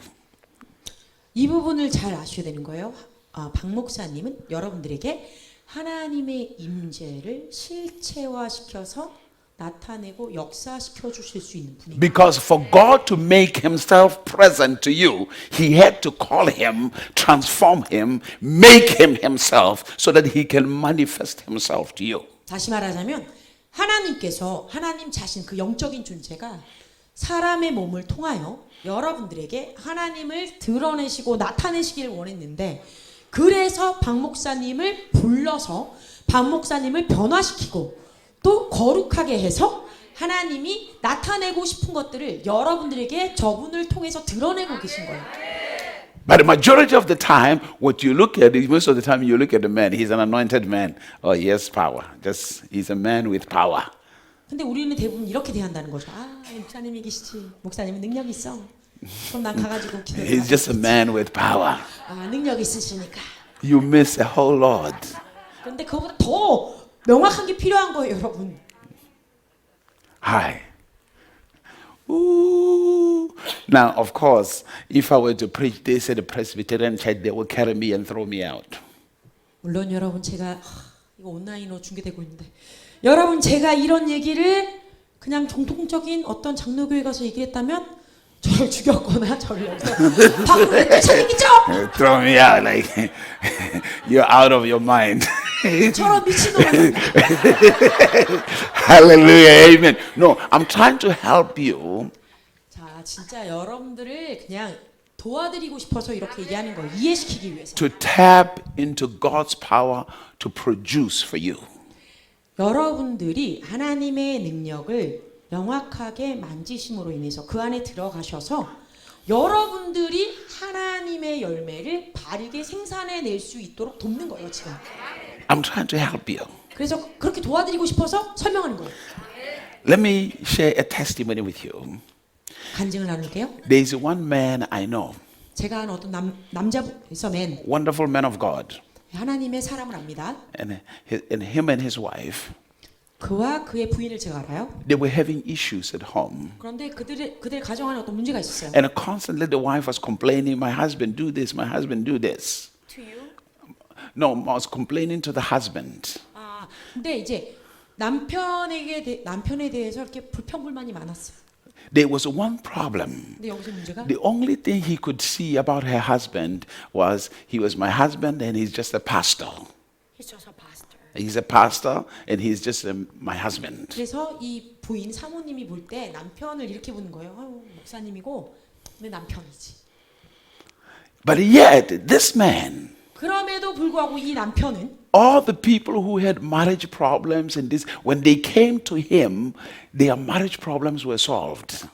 이 부분을 잘 아셔야 되는 거예요. 박 목사님은 여러분들에게 하나님의 임재를 실체화시켜서 나타내고 역사시켜 주실 수 있는 분입니다. Because for God to make himself present to you, he had to call him, transform him, make him himself so that he can manifest himself to you. 다시 말하자면 하나님께서 하나님 자신 그 영적인 존재가 사람의 몸을 통하여 여러분들에게 하나님을 드러내시고 나타내시기를 원했는데, 그래서 박 목사님을 불러서 박 목사님을 변화시키고 또 거룩하게 해서 하나님이 나타내고 싶은 것들을 여러분들에게 저분을 통해서 드러내고 계신 거예요. But the majority of the time, what you look at is most of the time you look at the man. He's an anointed man. Oh, he has power. Just he's a man with power. 근데 우리는 대부분 이렇게 대한다는 거죠. 목사님이 계시지. 목사님은 능력 있어. 그럼 난 가가지고 기도해. He's just a man with power. 능력 있으시니까. You miss a whole lot. 그런데 그거보다 더 명확한 게 필요한 거예요, 여러분. Hi. Ooh. Now, of course, if I were to preach this at a Presbyterian church, they would carry me and throw me out. 물론 여러분, 제가 이거 온라인으로 중계되고 있는데, 여러분 제가 이런 얘기를 그냥 정통적인 어떤 장로교회 가서 얘기했다면 저를 죽였거나 저를 여기서 밖으로 내쫓아내겠죠? Throw me out like you're out of your mind. 저런 미친놈을. Hallelujah, amen. No, I'm trying to help you 자, 진짜 여러분들을 그냥 도와드리고 싶어서 이렇게 얘기하는 거예요. 이해시키기 위해서. to tap into God's power to produce for you. 여러분들이 하나님의 능력을 명확하게 만지심으로 인해서 그 안에 들어가셔서 여러분들이 하나님의 열매를 바르게 생산해낼 수 있도록 돕는 거예요, 지금. I'm trying to help you. 그래서 그렇게 도와드리고 싶어서 설명하는 거예요. Let me share a testimony with you. 간증을 나눌게요. There is one man I know, 제가 아는 어떤 남자에서 맨 wonderful man of God, 하나님의 사람을 압니다. and him and his wife, 그와 그의 부인을 제가 알아요. they were having issues at home. 그런데 그들 가정 안에 어떤 문제가 있었어요. And constantly the wife was complaining, my husband do this, my husband do this. To you? No, was complaining to the husband. 근데 이제 남편에 대해서 이렇게 불평불만이 많았어요. There was one problem. 근데 여기서 문제가 The only thing he could see about her husband was he was my husband and he's just a pastor. He's just a pastor. He's a pastor and he's just my husband. 그래서 이 부인 사모님이 볼 때 남편을 이렇게 보는 거예요. 아유, 목사님이고 내 남편이지. But yet, this man, 그럼에도 불구하고 이 남편은 all the people who had marriage problems and this, when they came to him, their marriage problems were solved.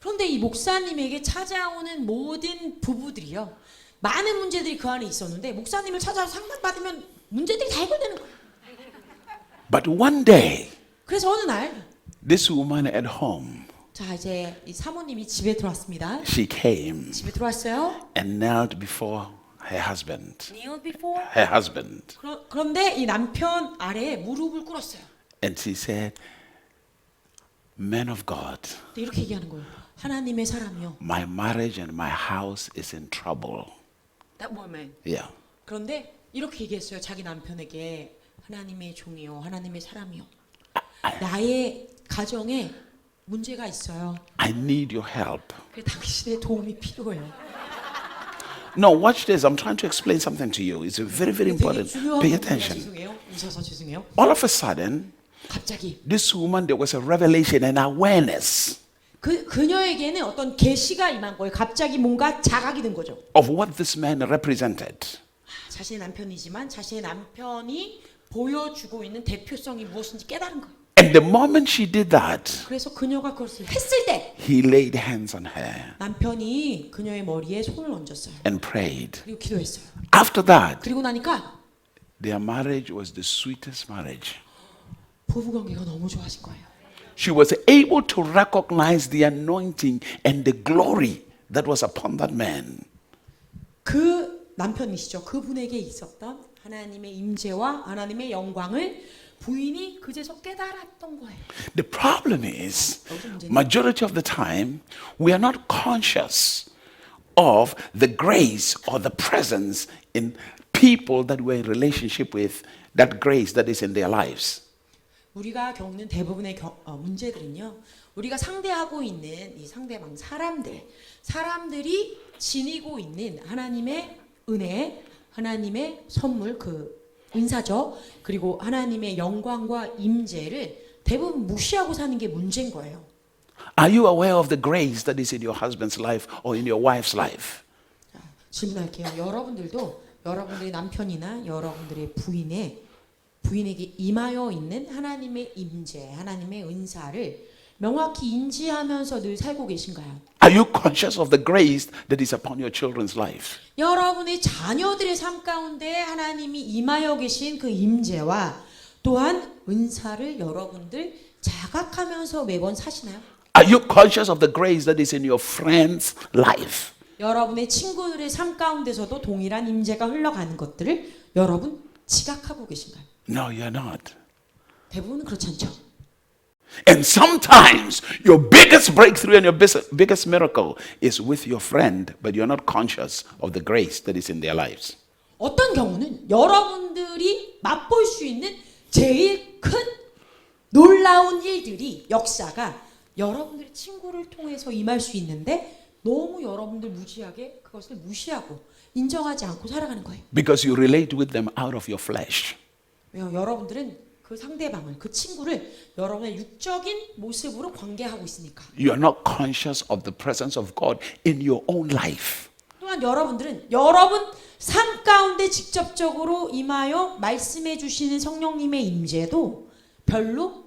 그런데 이 목사님에게 찾아오는 모든 부부들이요, 많은 문제들이 그 안에 있었는데 목사님을 찾아서 상담받으면 문제들이 다 해결되는 거예요. But one day, 그래서 어느 날, this woman at home, 자 이제 이 사모님이 집에 들어왔습니다. she came 집에 들어왔어요. and knelt before her husband. Kneel before. Her husband. 그런데 이 남편 아래에 무릎을 꿇었어요. And she said, Man of God, 근데 이렇게 얘기하는 거예요. 하나님의 사람이요. my marriage and my house is in trouble. That woman. Yeah. 그런데 이렇게 얘기했어요. 자기 남편에게, 하나님의 종이요, 하나님의 사람이요, 나의 가정에 문제가 있어요. I need your help. 그래서 당신의 도움이 필요해요. No, watch this. I'm trying to explain something to you. It's very, very 되게 important. 중요한 Pay 부분이라 attention. 죄송해요. 웃어서 죄송해요. All of a sudden, 갑자기 this woman, there was a revelation and awareness 그녀에게는 어떤 계시가 임한 거예요. 갑자기 뭔가 자각이 된 거죠. of what this man represented. 자신의 남편이지만 자신의 남편이 보여주고 있는 대표성이 무엇인지 깨달은 거예요. And the moment she did that, 그래서 그녀가 그것을 했을 때 he laid hands on her 남편이 그녀의 머리에 손을 얹었어요. and prayed. 그리고 기도했어요. After that, 그리고 나니까 their marriage was the sweetest marriage. 부부 관계가 너무 좋아진 거예요. She was able to recognize the anointing and the glory that was upon that man. 그 남편이시죠. 그분에게 있었던 하나님의 임재와 하나님의 영광을 부인이 그제서 깨달았던 거예요. The problem is, majority of the time, we are not conscious of the grace or the presence in people that we're in relationship with, that grace that is in their lives. 우리가 겪는 대부분의 문제들은요. 우리가 상대하고 있는 이 상대방 사람들이 지니고 있는 하나님의 은혜, 하나님의 선물, 그 은사죠. 그리고 하나님의 영광과 임재를 대부분 무시하고 사는 게 문제인 거예요. Are you aware of the grace that is in your husband's life or in your wife's life? 자, 질문할게요. 여러분들도 여러분들의 남편이나 여러분들의 부인에게 임하여 있는 하나님의 임재, 하나님의 은사를 명확히 인지하면서 늘 살고 계신가요? Are you conscious of the grace that is upon your children's life? 여러분의 자녀들의 삶 가운데 하나님이 임하여 계신 그 임재와 또한 은사를 여러분들 자각하면서 매번 사시나요? Are you conscious of the grace that is in your friend's life? 여러분의 친구들의 삶 가운데서도 동일한 임재가 흘러가는 것들을 여러분 지각하고 계신가요? No, you're not. 대부분은 그렇지 않죠. And sometimes your biggest breakthrough and your biggest miracle is with your friend, but you're not conscious of the grace that is in their lives. 어떤 경우는 여러분들이 맛볼 수 있는 제일 큰 놀라운 일들이 역사가 여러분들의 친구를 통해서 임할 수 있는데 너무 여러분들 그것을 무시하고 인정하지 않고 살아가는 거예요. Because you relate with them out of your flesh. 왜요? 여러분들은 그 상대방을, 그 친구를 여러분의 육적인 모습으로 관계하고 있으니까. You are not conscious of the presence of God in your own life. 또한 여러분들은 여러분 삶 가운데 직접적으로 임하여 말씀해 주시는 성령님의 임재도 별로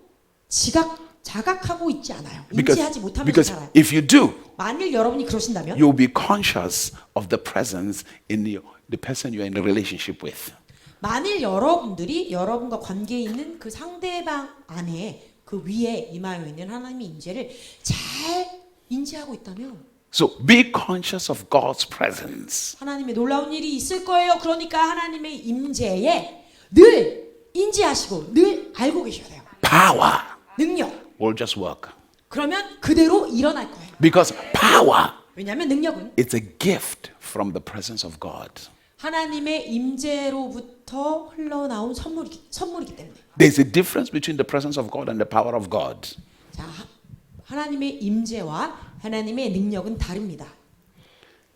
자각하고 있지 않아요. 인지하지 못하면서 Because 살아요. if you do, 만일 여러분이 그러신다면 you'll be conscious of the presence in the person you're in a relationship with. 만일 여러분들이 여러분과 관계에 있는 그 상대방 안에 그 위에 임하여 있는 하나님의 임재를 잘 인지하고 있다면 So be conscious of God's presence. 하나님의 놀라운 일이 있을 거예요. 그러니까 하나님의 임재에 늘 인지하시고 늘 알고 계셔야 돼요. Power 능력. will just work. 그러면 그대로 일어날 거예요. Because power 왜냐하면 능력은 is a gift from the presence of God. 하나님의 임재로부터 흘러나온 선물이기 때문에. There's a difference between the presence of God and the power of God. 자, 하나님의 임재와 하나님의 능력은 다릅니다.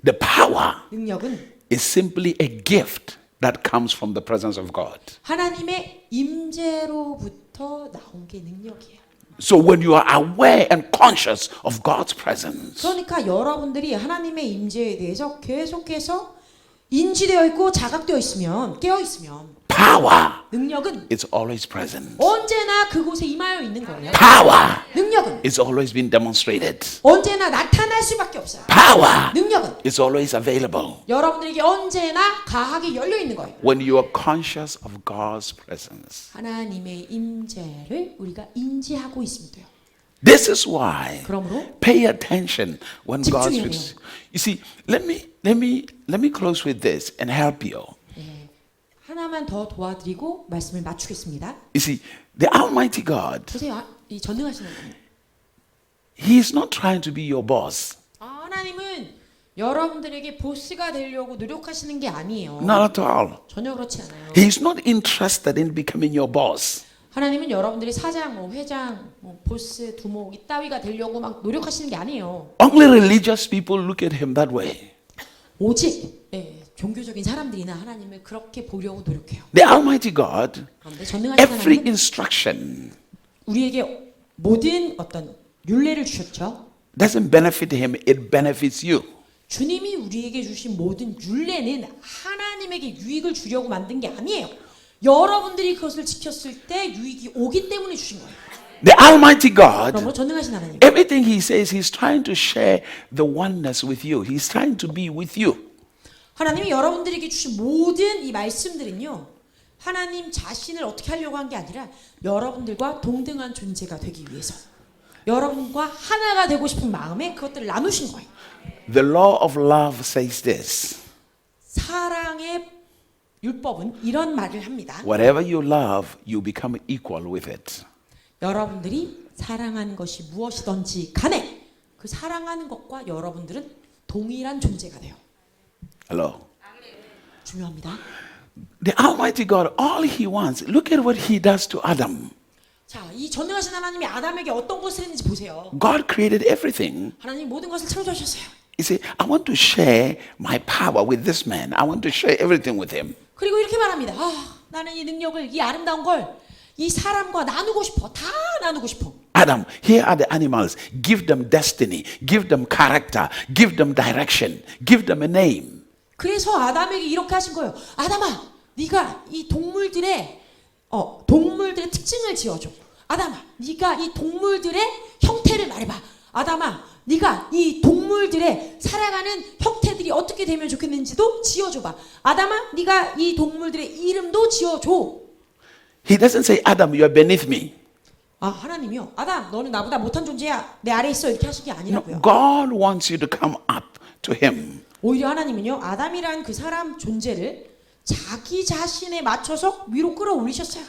The power 능력은 is simply a gift that comes from the presence of God. 하나님의 임재로부터 나온 게 능력이에요. So when you are aware and conscious of God's presence, 그러니까 여러분들이 하나님의 임재에 대해서 계속해서 인지되어 있고 자각되어 있으면 깨어 있으면 power 능력은 is always present. 언제나 그곳에 임하여 있는 거예요. Power 능력은 is always being demonstrated. 언제나 나타날 수밖에 없어요. Power 능력은 is always available 여러분들에게 언제나 가하게 열려 있는 거예요. when you are conscious of God's presence. 하나님의 임재를 우리가 인지하고 있으면 돼요. This is why 그러므로 pay attention when God 집중해야 speaks. You see, let me close with this and help you. 하나만 더 도와드리고 말씀을 마치겠습니다. You see, the Almighty God, 보세요. 이 전능하시는 분. He is not trying to be your boss. 하나님은 여러분들에게 보스가 되려고 노력하시는 게 아니에요. Not at all. 전혀 그렇지 않아요. He is not interested in becoming your boss. 하나님은 여러분들이 사장, 회장, 보스, 두목 이따위가 되려고 막 노력하시는 게 아니에요. Only religious people look at Him that way. 오직 종교적인 사람들이나 하나님을 그렇게 보려고 노력해요. The Almighty God, 그런데 전능하신 every 하나님은 instruction 우리에게 모든 어떤 율례를 주셨죠. doesn't benefit Him, it benefits you. 주님이 우리에게 주신 모든 율례는 하나님에게 유익을 주려고 만든 게 아니에요. 여러분들이 그것을 지켰을 때 유익이 오기 때문에 주신 거예요. The Almighty God, 그러므로 전능하신 하나님. everything He says, He's trying to share the oneness with you. He's trying to be with you. 하나님이 여러분들에게 주신 모든 이 말씀들은요. 하나님 자신을 어떻게 하려고 한 게 아니라 여러분들과 동등한 존재가 되기 위해서 여러분과 하나가 되고 싶은 마음에 그것들을 나누신 거예요. The law of love says this. 사랑의 율법은 이런 말을 합니다. Whatever you love, you become equal with it. 여러분들이 사랑하는 것이 무엇이든지 간에 그 사랑하는 것과 여러분들은 동일한 존재가 돼요. Hello. 중요합니다. The Almighty God, all He wants, look at what He does to Adam. 자, 이 전능하신 하나님이 아담에게 어떤 것을 했는지 보세요. God created everything. 하나님 모든 것을 창조하셨어요. He said, I want to share my power with this man. I want to share everything with him. 그리고 이렇게 말합니다. 나는 이 능력을, 이 아름다운 걸 이 사람과 나누고 싶어. 다 나누고 싶어. Adam, here are the animals. Give them destiny. Give them character. Give them direction. Give them a name. 그래서 아담에게 이렇게 하신 거예요. 아담아, 네가 이 동물들의 특징을 지어줘. 아담아, 네가 이 동물들의 형태를 말해봐. 아담아, 네가 이 동물들의 살아가는 형태들이 어떻게 되면 좋겠는지도 지어줘봐. 아담아, 네가 이 동물들의 이름도 지어줘. He doesn't say, Adam, you are beneath me. 하나님이요. 아담, 너는 나보다 못한 존재야. 내 아래 있어. 이렇게 하신 게 No, 아니라고요. God wants you to come up to Him. 오히려 하나님은요. 아담이란 그 사람 존재를 자기 자신에 맞춰서 위로 끌어올리셨어요.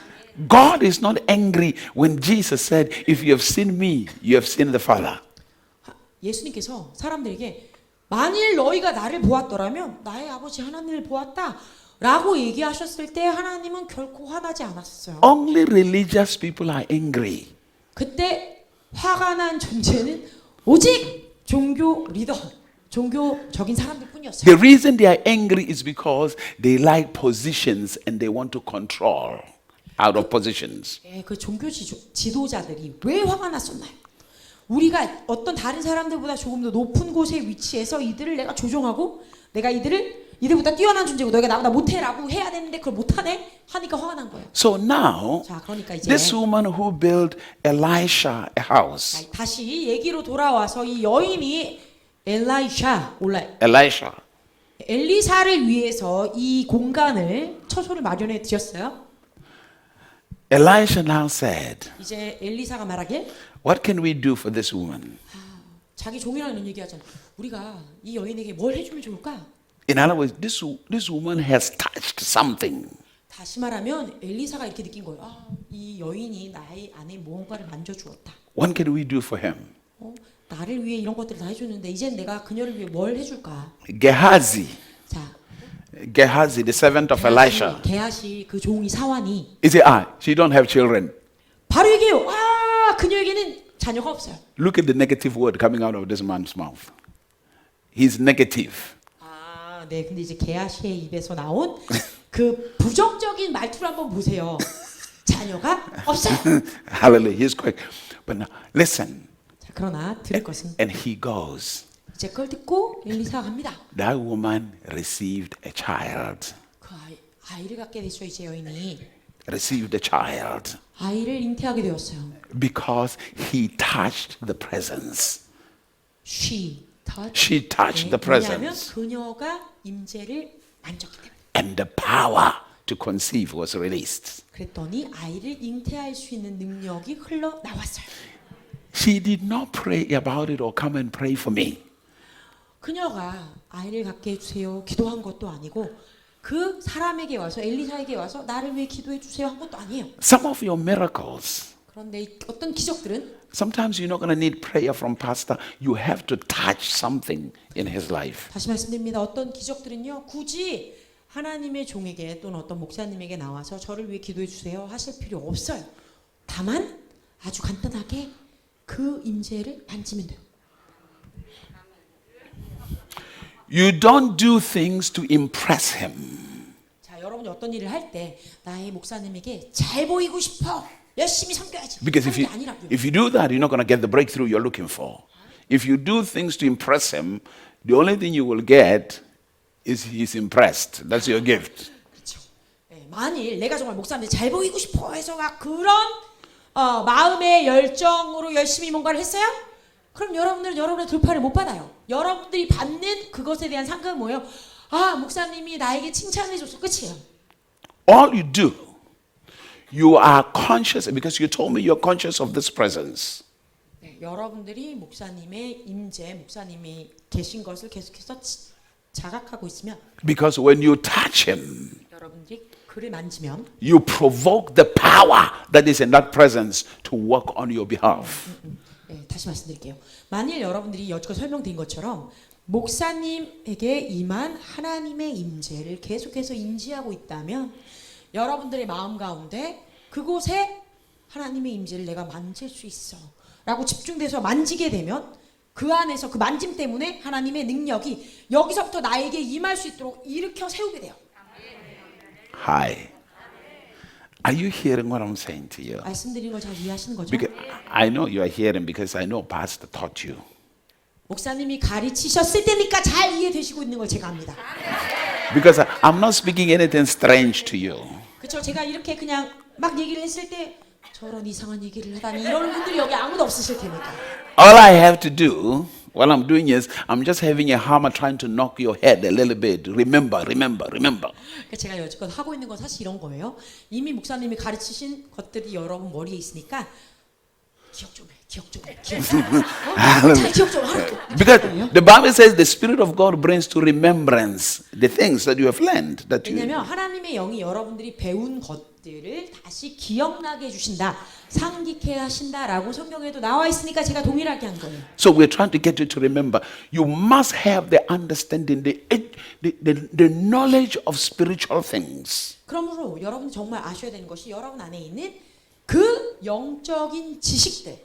God is not angry when Jesus said, if you have seen me, you have seen the Father. 예수님께서 사람들에게 만일 너희가 나를 보았더라면 나의 아버지 하나님을 보았다 라고 얘기하셨을 때 하나님은 결코 화나지 않았어요. Only religious people are angry. 그때 화가 난 존재는 오직 종교 리더, 종교적인 사람들 뿐이었어요. The reason they are angry is because they like positions and they want to control out of positions. 그 종교 지도자들이 왜 화가 났었나요? 우리가 어떤 다른 사람들보다 조금 더 높은 곳에 위치해서 이들을 내가 조종하고 내가 이들보다 뛰어난 존재고 너희가 나보다 못해라고 해야 되는데 그걸 못하네 하니까 화가 난 거예요. So now, 자, 그러니까 이제 this woman who built Elisha a house, 다시 얘기로 돌아와서 이 여인이 Elisha, 엘리사를 위해서 이 공간을 처소를 마련해 드렸어요. Elisha now said, 이제 엘리사가 말하길 what can we do for this woman? 자기 종이라는 얘기하잖아. 우리가 이 여인에게 뭘 해주면 좋을까? In other words, this woman has touched something. 다시 말하면 엘리사가 이렇게 느낀 거예요. 이 여인이 나의 안에 무언가를 만져주었다. What can we do for him? 나를 위해 이런 것들을 다 해줬는데 이젠 내가 그녀를 위해 뭘 해줄까? Gehazi, 자, the servant of Elisha. 게하시 그 종이 사환이 He said, she don't have children. 바로 얘기해요. 그녀에게는 자녀가 없어요. Look at the negative word coming out of this man's mouth. He's negative. 네, 근데 이제 게하시의 입에서 나온 그 부정적인 말투를 한번 보세요. 자녀가 없어요. Hallelujah. He's correct. But now, listen. 자, 그러나 들을 것은 And he goes. 이제 그걸 듣고 엘리사가 갑니다. That woman received a child. 그 아이를 갖게 됐죠. 이제 여인이 Received a child. 아이를 잉태하게 되었어요. Because he touched the presence. She touched the 왜냐하면 presence. 그녀가 임재를 만졌기 때문에. And the power to conceive was released. 그랬더니 아이를 잉태할 수 있는 능력이 흘러 나왔어요. She did not pray about it or come and pray for me. 그녀가 아이를 갖게 해주세요 기도한 것도 아니고 그 사람에게 와서 엘리사에게 와서 나를 위해 기도해 주세요 한 것도 아니에요. Some of your miracles, 그런데 어떤 기적들은 sometimes you're not going to need prayer from pastor. You have to touch something in his life. 다시 말씀드립니다. 어떤 기적들은요 굳이 하나님의 종에게 또는 어떤 목사님에게 나와서 저를 위해 기도해 주세요 하실 필요 없어요. 다만 아주 간단하게 그 임재를 만지면 돼요. You don't do things to impress him. 자, 여러분이 어떤 일을 할 때 나의 목사님에게 잘 보이고 싶어. 열심히 섬겨야지. Because 하는 게 아니라고요. if you do that, you're not going to get the breakthrough you're looking for. If you do things to impress him, the only thing you will get is he's impressed. That's your gift. 그렇죠. 네, 만일 내가 정말 목사님들 잘 보이고 싶어 해서 막 그런 마음의 열정으로 열심히 뭔가를 했어요? 그럼 여러분들은 여러분의 돌파를 못 받아요. 여러분들이 받는 그것에 대한 상관은 뭐예요? 목사님이 나에게 칭찬해줘서 끝이에요. all you do, you are conscious, because you told me you're conscious of this presence. 네, 여러분들이 목사님의 임재, 목사님이 계신 것을 계속해서 자각하고 있으면 Because when you touch him, 여러분들이 그를 만지면 you provoke the power that is in that presence to work on your behalf. 네, 다시 말씀드릴게요. 만일 여러분들이 여지껏 설명드린 것처럼 목사님에게 임한 하나님의 임재를 계속해서 인지하고 있다면 여러분들의 마음 가운데 그곳에 하나님의 임재를 내가 만질 수 있어 라고 집중돼서 만지게 되면 그 안에서 그 만짐 때문에 하나님의 능력이 여기서부터 나에게 임할 수 있도록 일으켜 세우게 돼요. Hi. Are you hearing what I'm saying to you? 말씀드린 걸 잘 이해하시는 거죠? Because I know you are hearing because I know Pastor taught you. 목사님이 가르치셨을 때니까 잘 이해되시고 있는 걸 제가 압니다. Because I'm not speaking anything strange to you. 그렇죠? 제가 이렇게 그냥 막 얘기를 했을 때 저런 이상한 얘기를 하다니 이러는 분들이 여기 아무도 없으실 테니까. All I have to do, what I'm doing is, I'm just having a hammer trying to knock your head a little bit. Remember, remember, remember. 그러니까 제가 여지껏 하고 있는 건 사실 이런 거예요. 이미 목사님이 가르치신 것들이 여러분 머리에 있으니까 기억 좀 해, 기억 좀 해, 기억 좀 해. 잘 기억 좀 하라고. Because the Bible says the Spirit of God brings to remembrance the things that you have learned. That you, 왜냐하면 하나님의 영이 여러분들이 배운 것들을 다시 기억나게 해주신다, 상기케 하신다라고 성경에도 나와 있으니까 제가 동일하게 한 거예요. so we're trying to get you to remember. You must have the understanding, the knowledge of spiritual things. 그러므로 여러분 정말 아셔야 되는 것이 여러분 안에 있는 그 영적인 지식들,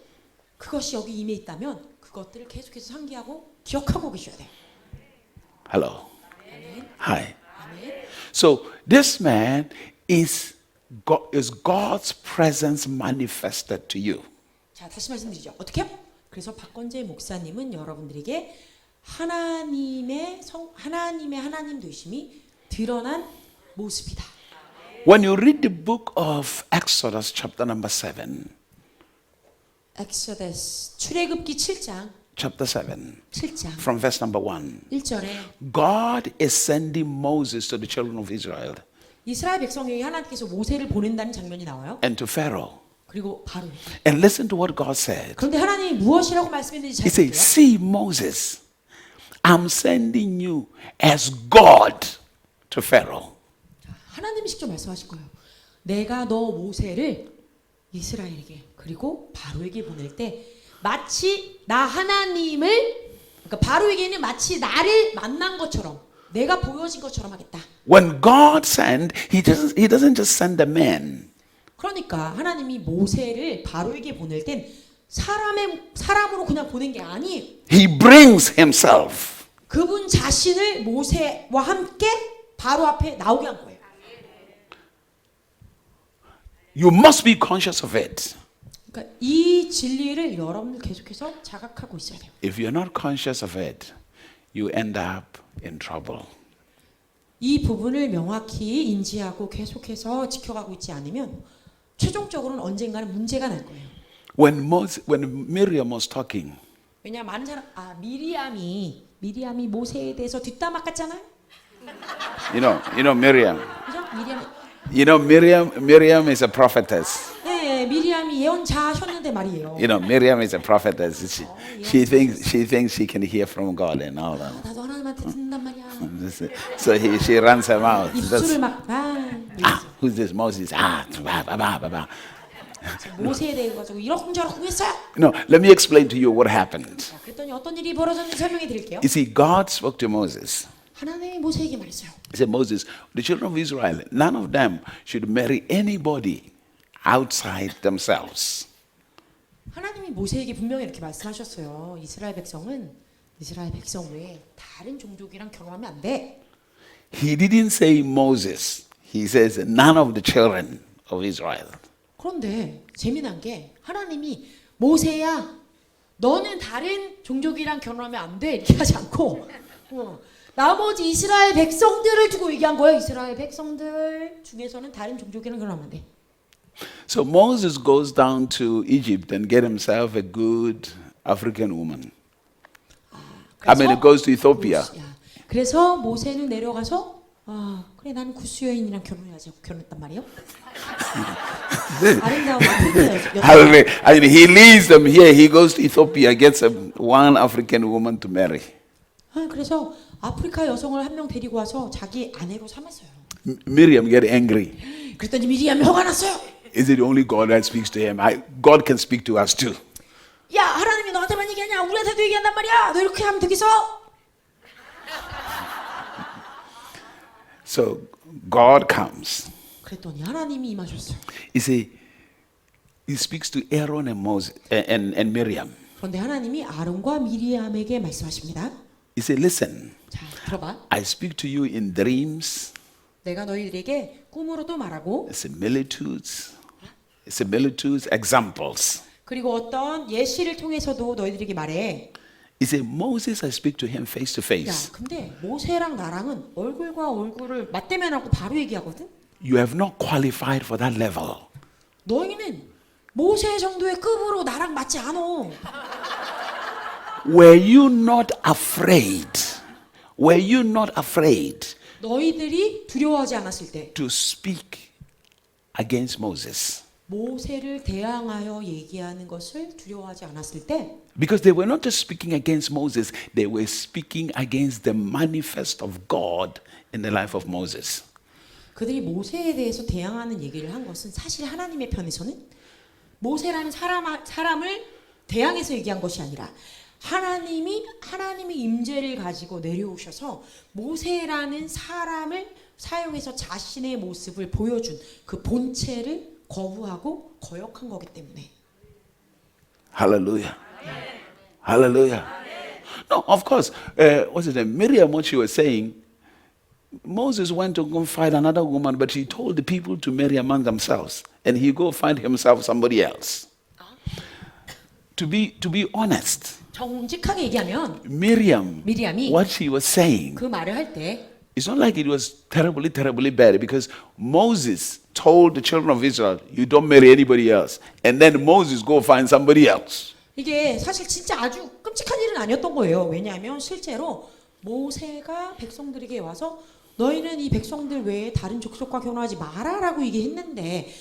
그것이 여기 임해 있다면 그것들을 계속해서 상기하고 기억하고 계셔야 돼요. Hello. 아멘. Hi. 아멘. So this man is God's presence manifested to you. 자, 다시 말씀드리죠. 어떻게요? 그래서 박건재 목사님은 여러분들에게 하나님의 하나님 되심이 드러난 모습이다. When you read the book of Exodus chapter number 7, 엑소더스 출애굽기 7장 chapter 7, 7장 from verse number 1, 1절에 God is sending Moses to the children of Israel 이스라엘 백성에게 하나님께서 모세를 보낸다는 장면이 나와요. and to Pharaoh. 그리고 바로 And listen to what God said. 그런데 하나님이 무엇이라고 말씀했는지 잘 He said, 보세요. see Moses, I'm sending you as God to Pharaoh. 하나님이 직접 말씀하실 거예요. 내가 너 모세를 이스라엘에게 그리고 바로에게 보낼 때 마치 나 하나님을, 그러니까 바로에게는 마치 나를 만난 것처럼 내가 보여진 것처럼 하겠다. When God sent, he doesn't just send a man. 그러니까 하나님이 모세를 바로에게 보낼 땐 사람으로 그냥 보낸 게 아니에요. He brings himself. 그분 자신을 모세와 함께 바로 앞에 나오게 한 거예요. You must be conscious of it. 그러니까 이 진리를 여러분들 계속해서 자각하고 있어야 돼요. If you're not conscious of it, you end up in trouble. 이 부분을 명확히 인지하고 계속해서 지켜가고 있지 않으면 최종적으로는 언젠가는 문제가 날 거예요. When Miriam was talking, 왜냐하면 많은 사람 미리암이 모세에 대해서 뒷담화 깠잖아요. you know Miriam. 그죠? Miriam is a prophetess. 네, 미리암이 예언자셨는데 말이에요. Miriam is a prophetess. She thinks she can hear from God and all that. 나도 하나님한테 듣는단 말이야. So she runs her mouth. 입술을 막 Who's this Moses? 모세에 대해 가지고 이러쿵저러쿵 했어요. No, let me explain to you what happened. 자, 그랬더니 어떤 일이 벌어졌는지 설명해 드릴게요. You see, God spoke to Moses. 하나님이 모세에게 말했어요. He said, Moses, the children of Israel, none of them should marry anybody outside themselves. 하나님이 모세에게 분명히 이렇게 말씀하셨어요. 이스라엘 백성 외에 다른 종족이랑 결혼하면 안 돼. He didn't say Moses. He says none of the children of Israel. 그런데 재미난 게 하나님이 모세야, 너는 다른 종족이랑 결혼하면 안 돼 이렇게 하지 않고 나머지 이스라엘 백성들을 두고 얘기한 거예요. 이스라엘 백성들 중에서는 다른 종족이랑 결혼하면 안 돼. So Moses goes down to Egypt and get himself a good African woman. I mean, he goes to Ethiopia. 그래서 모세는 내려가서 그래 나는 구스 여인이랑 결혼해야지 결혼했단 말이에요. 아름다운 아프리카 여성. Hallelujah. I mean, he leaves them here. He goes to Ethiopia, gets one African woman to marry. 그래서 아프리카 여성을 한 명 데리고 와서 자기 아내로 삼았어요. Miriam get angry. 그랬더니 미리암이 화가 났어요. Is it only God that speaks to him? God can speak to us too. 야 하나님이 너한테만 얘기하냐 우리한테도 얘기한단 말이야. 너 이렇게 하면 되겠어? So God comes. 그랬더니 하나님이 임하셨어요. You see, he speaks to Aaron and Moses and Miriam. 그런데 하나님이 아론과 미리암에게 말씀하십니다. He said, listen, 자 들어봐. I speak to you in dreams, 내가 너희들에게 꿈으로도 말하고 similitudes, examples. 그리고 어떤 예시를 통해서도 너희들에게 말해. He said, Moses, I speak to him face to 야, face. 근데 모세랑 나랑은 얼굴과 얼굴을 맞대면하고 바로 얘기하거든. You have not qualified for that level. 너희는 모세 정도의 급으로 나랑 맞지 않어. Were you not afraid? Were you not afraid 너희들이 두려워하지 않았을 때 to speak against Moses? 모세를 대항하여 얘기하는 것을 두려워하지 않았을 때 Because they were not just speaking against Moses, they were speaking against the manifest of God in the life of Moses. 그들이 모세에 대해서 대항하는 얘기를 한 것은 사실 하나님의 편에서는 모세라는 사람을 대항해서 얘기한 것이 아니라 하나님의 임재를 가지고 내려오셔서 모세라는 사람을 사용해서 자신의 모습을 보여준 그 본체를 거부하고 거역한 거기 때문에. Hallelujah. Hallelujah. No, of course, what's his name? Miriam, what she was saying, Moses went to go find another woman, but he told the people to marry among themselves, and he go find himself somebody else. To be honest, 정직하게 얘기하면 Miriam이 what she was saying, 그 말을 할 때 it's not like it was terribly bad, because Moses told the children of Israel, you don't marry anybody else, and then Moses go find somebody else. 이게 사실 진짜 아주 끔찍한 일은 아니었던 거예요. 왜냐하면 실제로 모세가 백성들에게 와서 너희는 이 백성들 외에 다른 족속과 결혼하지 마라라고 얘기했는데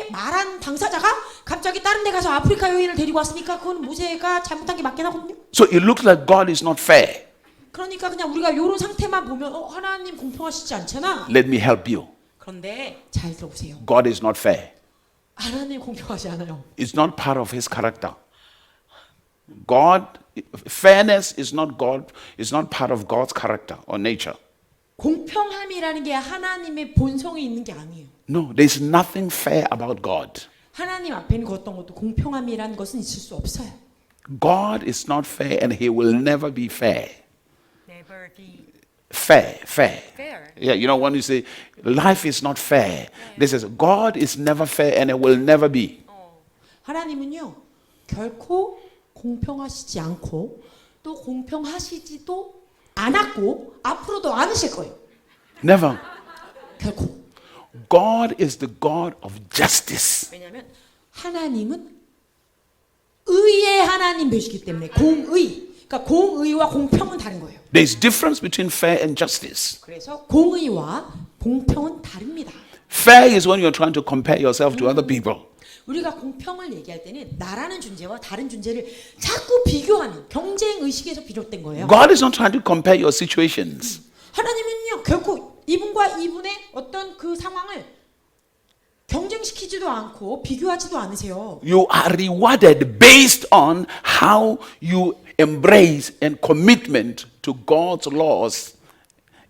말한 당사자가 갑자기 다른 데 가서 아프리카 여인을 데리고 왔으니까 그건 모세가 잘못한 게 맞긴 하거든요. So it looks like God is not fair. 그러니까 그냥 우리가 이런 상태만 보면 하나님 공평하시지 않잖아. Let me help you. 그런데 잘 들어보세요. God is not fair. 하나님 공평하지 않아요. It's not part of his character. Fairness is not part of God's character or nature. 공평함이라는 게 하나님의 본성에 있는 게 아니에요. No, there's nothing fair about God. 하나님 앞에는 그 어떤 것도 공평함이라는 것은 있을 수 없어요. God is not fair and he will never be fair. Never be Fair. fair. Yeah, you know when you say life is not fair, this is God is never fair and it will never be. 하나님은요 결코 공평하시지 않고 또 공평하시지도 않았고 앞으로도 않으실 거예요. Never. 결코. God is the God of justice. 왜냐하면 하나님은 의의 하나님 되시기 때문에 공의. 그러니까 공의와 공평은 다른 거예요. There's difference between fair and justice. 그래서 공의와 공평은 다릅니다. Fair is when you're trying to compare yourself to other people. 우리가 공평을 얘기할 때는 나라는 존재와 다른 존재를 자꾸 비교하는 경쟁 의식에서 비롯된 거예요. God is not trying to compare your situations. 하나님은요 결코 이분과 이분의 어떤 그 상황을 경쟁시키지도 않고 비교하지도 않으세요. You are rewarded based on how you embrace and commitment to God's laws,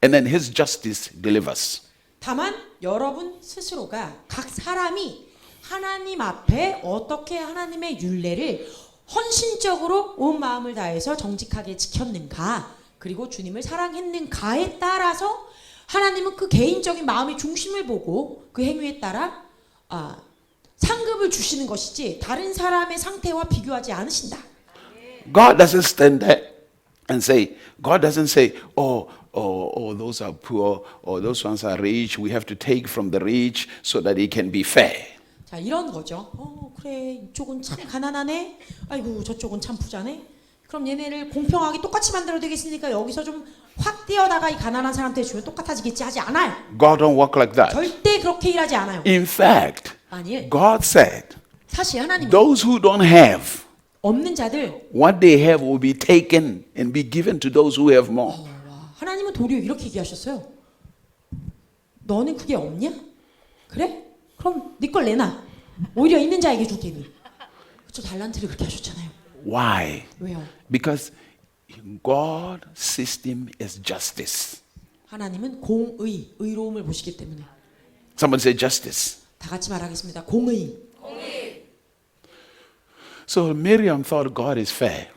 and then His justice delivers. 다만 여러분 스스로가 각 사람이 하나님 앞에 어떻게 하나님의 율례를 헌신적으로 온 마음을 다해서 정직하게 지켰는가, 그리고 주님을 사랑했는가에 따라서 하나님은 그 개인적인 마음의 중심을 보고 그 행위에 따라 상급을 주시는 것이지 다른 사람의 상태와 비교하지 않으신다. God doesn't stand there and say, God doesn't say, oh, those are poor, or those ones are rich. We have to take from the rich so that it can be fair. 자, 이런 거죠. 그래, 이쪽은 참 가난하네. 아이고, 저쪽은 참 부자네. 그럼 얘네를 공평하게 똑같이 만들어야 되겠으니까 여기서 좀 확 뛰어다가 이 가난한 사람한테 주면 똑같아지겠지 하지 않아요. God don't work like that. 절대 그렇게 일하지 않아요. In fact, 만일 God said, 사실 하나님 those who don't have, 없는 자들 what they have will be taken and be given to those who have more. 하나님은 도리어 이렇게 얘기하셨어요. 너는 그게 없냐? 그래? 그럼 네 걸 내놔. 오히려 있는 자에게 줄게니. 그렇죠. 달란트를 그렇게 하셨잖아요. Why? 왜요? Because God's system is justice. 하나님은 공의, 의로움을 보시기 때문에. Someone say justice. 다 같이 말하겠습니다. 공의. So Miriam thought God is fair.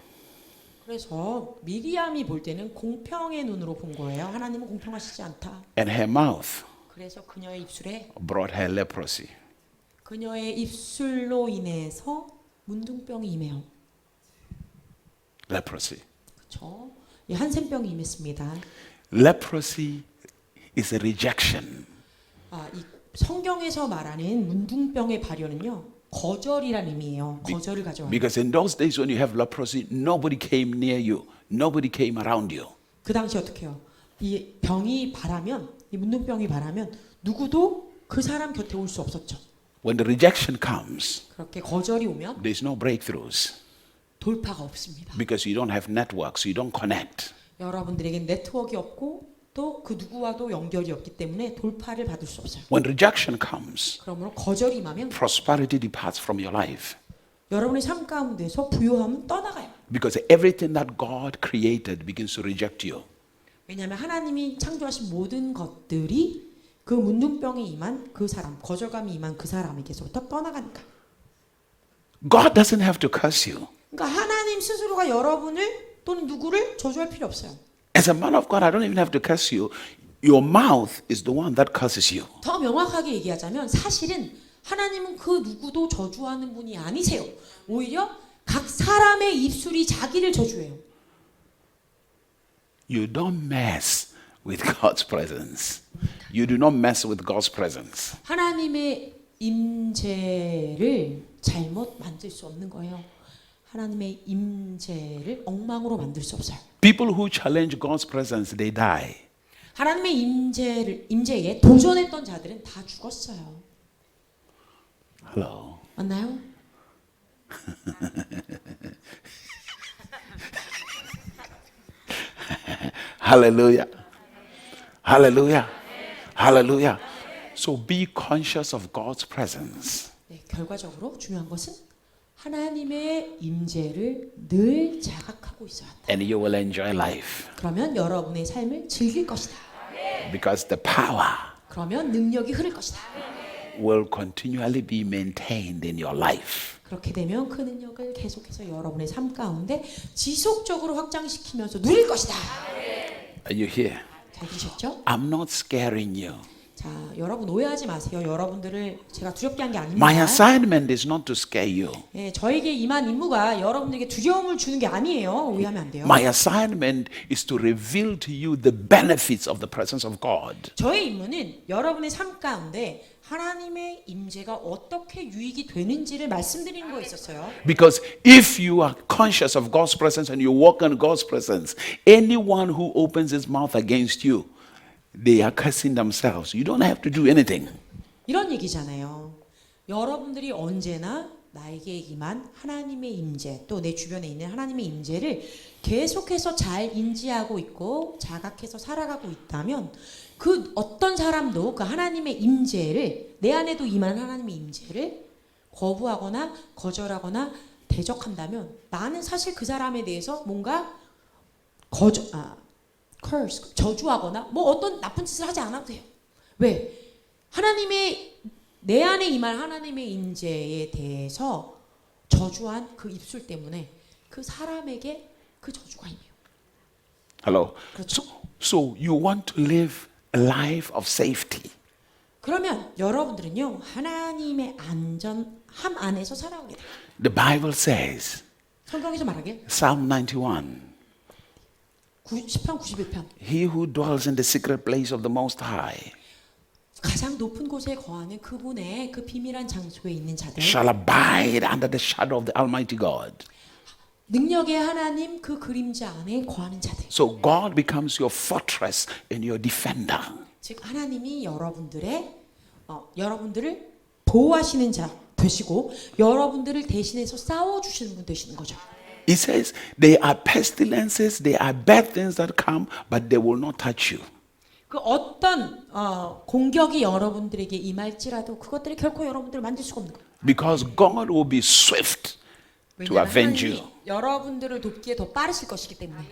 그래서 미리암이 볼 때는 공평의 눈으로 본 거예요. 하나님은 공평하시지 않다. And her mouth 그래서 그녀의 입술에 brought her leprosy. 그녀의 입술로 인해서 문둥병이 임해요. Leprosy. 그렇죠? 이 한센병이 임했습니다. Leprosy is a rejection. 이 성경에서 말하는 문둥병의 발현은요. 거절이란 의미예요. 거절을 가져와요. Because in those days when you have leprosy, nobody came near you. Nobody came around you. 그 당시 어떻게 해요? 이 병이 발하면 이 문둥병이 발하면 누구도 그 사람 곁에 올 수 없었죠. When the rejection comes, 그렇게 거절이 오면 there's no breakthroughs 돌파가 없습니다. because you don't have networks, you don't connect. 여러분들에겐 네트워크가 없고 또 그 누구와도 연결이 없기 때문에 돌파를 받을 수 없어요. When rejection comes, 그러므로 거절이 임하면 prosperity departs from your life 여러분의 삶 가운데서 부요함은 떠나가요. because everything that God created begins to reject you. 왜냐하면 하나님이 창조하신 모든 것들이 그 문둥병이 임한 그 사람, 거절감이 임한 그 사람에게서부터 떠나가니까. God doesn't have to curse you. 그러니까 하나님 스스로가 여러분을 또는 누구를 저주할 필요 없어요. As a man of God, I don't even have to curse you. Your mouth is the one that curses you. 더 명확하게 얘기하자면 사실은 하나님은 그 누구도 저주하는 분이 아니세요. 오히려 각 사람의 입술이 자기를 저주해요. You don't mess with God's presence. You do not mess with God's presence. 하나님의 임재를 잘못 만들 수 없는 거예요. 하나님의 임재를 엉망으로 만들 수 없어요. People who challenge God's presence, they die. 하나님의 임재에 도전했던 자들은 다 죽었어요. Hello. 맞나요? Hallelujah. Hallelujah. Hallelujah. So be conscious of God's presence. 네, 결과적으로 중요한 것은 하나님의 임재를 늘 자각하고 있어야 한다. And you will enjoy life 그러면 여러분의 삶을 즐길 것이다. because the power 그러면 능력이 흐를 것이다. will continually be maintained in your life. 그렇게 되면 그 능력을 계속해서 여러분의 삶 가운데 지속적으로 확장시키면서 누릴 것이다. Are you here? 잘 들으셨죠? I'm not scaring you. 자, 여러분 오해하지 마세요. 여러분들을 제가 두렵게 한 게 아닙니다. My assignment is not to scare you. 예, 저에게 임한 임무가 여러분들에게 두려움을 주는 게 아니에요. 오해하면 안 돼요. My assignment is to reveal to you the benefits of the presence of God. 저의 임무는 여러분의 삶 가운데 하나님의 임재가 어떻게 유익이 되는지를 말씀드리는 거에 있었어요. Because if you are conscious of God's presence and you walk in God's presence, anyone who opens his mouth against you, they are cursing themselves. You don't have to do anything. 이런 얘기잖아요. 여러분들이 언제나 나에게 임한 하나님의 임재, 또 내 주변에 있는 하나님의 임재를 계속해서 잘 인지하고 있고 자각해서 살아가고 있다면 그 어떤 사람도 그 하나님의 임재를 내 안에도 임한 하나님의 임재를 거부하거나 거절하거나 대적한다면 나는 사실 그 사람에 대해서 뭔가 curse, 저주하거나 뭐 어떤 나쁜 짓을 하지 않아도 돼요. 왜? 하나님의 내 안에 임한 하나님의 임재에 대해서 저주한 그 입술 때문에 그 사람에게 그 저주가 임해요. Hello. 그렇죠. So you want to live a life of safety. 그러면 여러분들은요 하나님의 안전함 안에서 살아오게 돼요. The Bible says, 성경에서 말하길 Psalm 91, 10편 91편 he who dwells in the secret place of the Most High 가장 높은 곳에 거하는 그분의 그 비밀한 장소에 있는 자들 shall abide under the shadow of the Almighty God. 능력의 하나님 그 그림자 안에 거하는 자들. So God becomes your fortress and your defender. 즉 하나님이 여러분들을 보호하시는 자 되시고 여러분들을 대신해서 싸워 주시는 분 되시는 거죠. He says, there are pestilences, there are bad things that come, but they will not touch you. 그 어떤 공격이 여러분들에게 임할지라도 그것들이 결코 여러분들을 만질 수가 없는 거예요. Because God will be swift to 왜냐하면 avenge 하나님이 you. 여러분들을 돕기에 더 빠르실 것이기 때문에.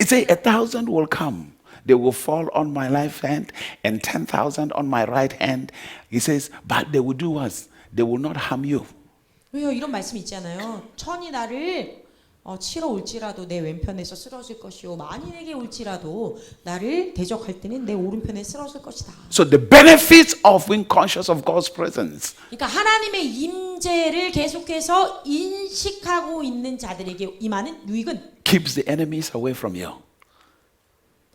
He says, 1,000 will come. They will fall on my left hand and 10,000 on my right hand. He says, but they will do what? They will not harm you. 왜요? 이런 말씀이 있잖아요. 천이 나를 치러 올지라도 내 왼편에서 쓰러질 것이요 만인에게 올지라도 나를 대적할 때는 내 오른편에 쓰러질 것이다. So the benefits of being conscious of God's presence 그러니까 하나님의 임재를 계속해서 인식하고 있는 자들에게 임하는 유익은 keeps the enemies away from you.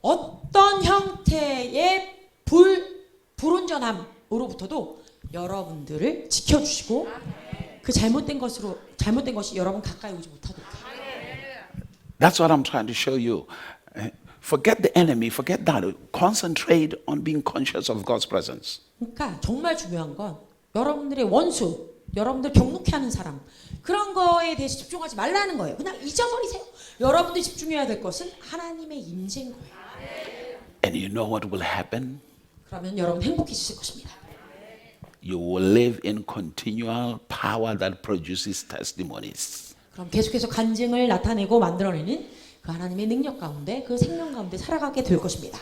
어떤 형태의 불온전함으로부터도 여러분들을 지켜주시고 그 잘못된 것이 여러분 가까이 오지 못하도록. That's what I'm trying to show you. Forget the enemy, forget that. Concentrate on being conscious of God's presence. 그러니까 정말 중요한 건 여러분들의 원수, 여러분들 경록해 하는 사람 그런 거에 대해서 집중하지 말라는 거예요. 그냥 잊어버리세요. 여러분들이 집중해야 될 것은 하나님의 임재인 거예요. And you know what will happen? 그러면 여러분 행복해지실 것입니다. You will live in continual power that produces testimonies. 그럼 계속해서 간증을 나타내고 만들어내는 그 하나님의 능력 가운데 그 생명 가운데 살아가게 될 것입니다.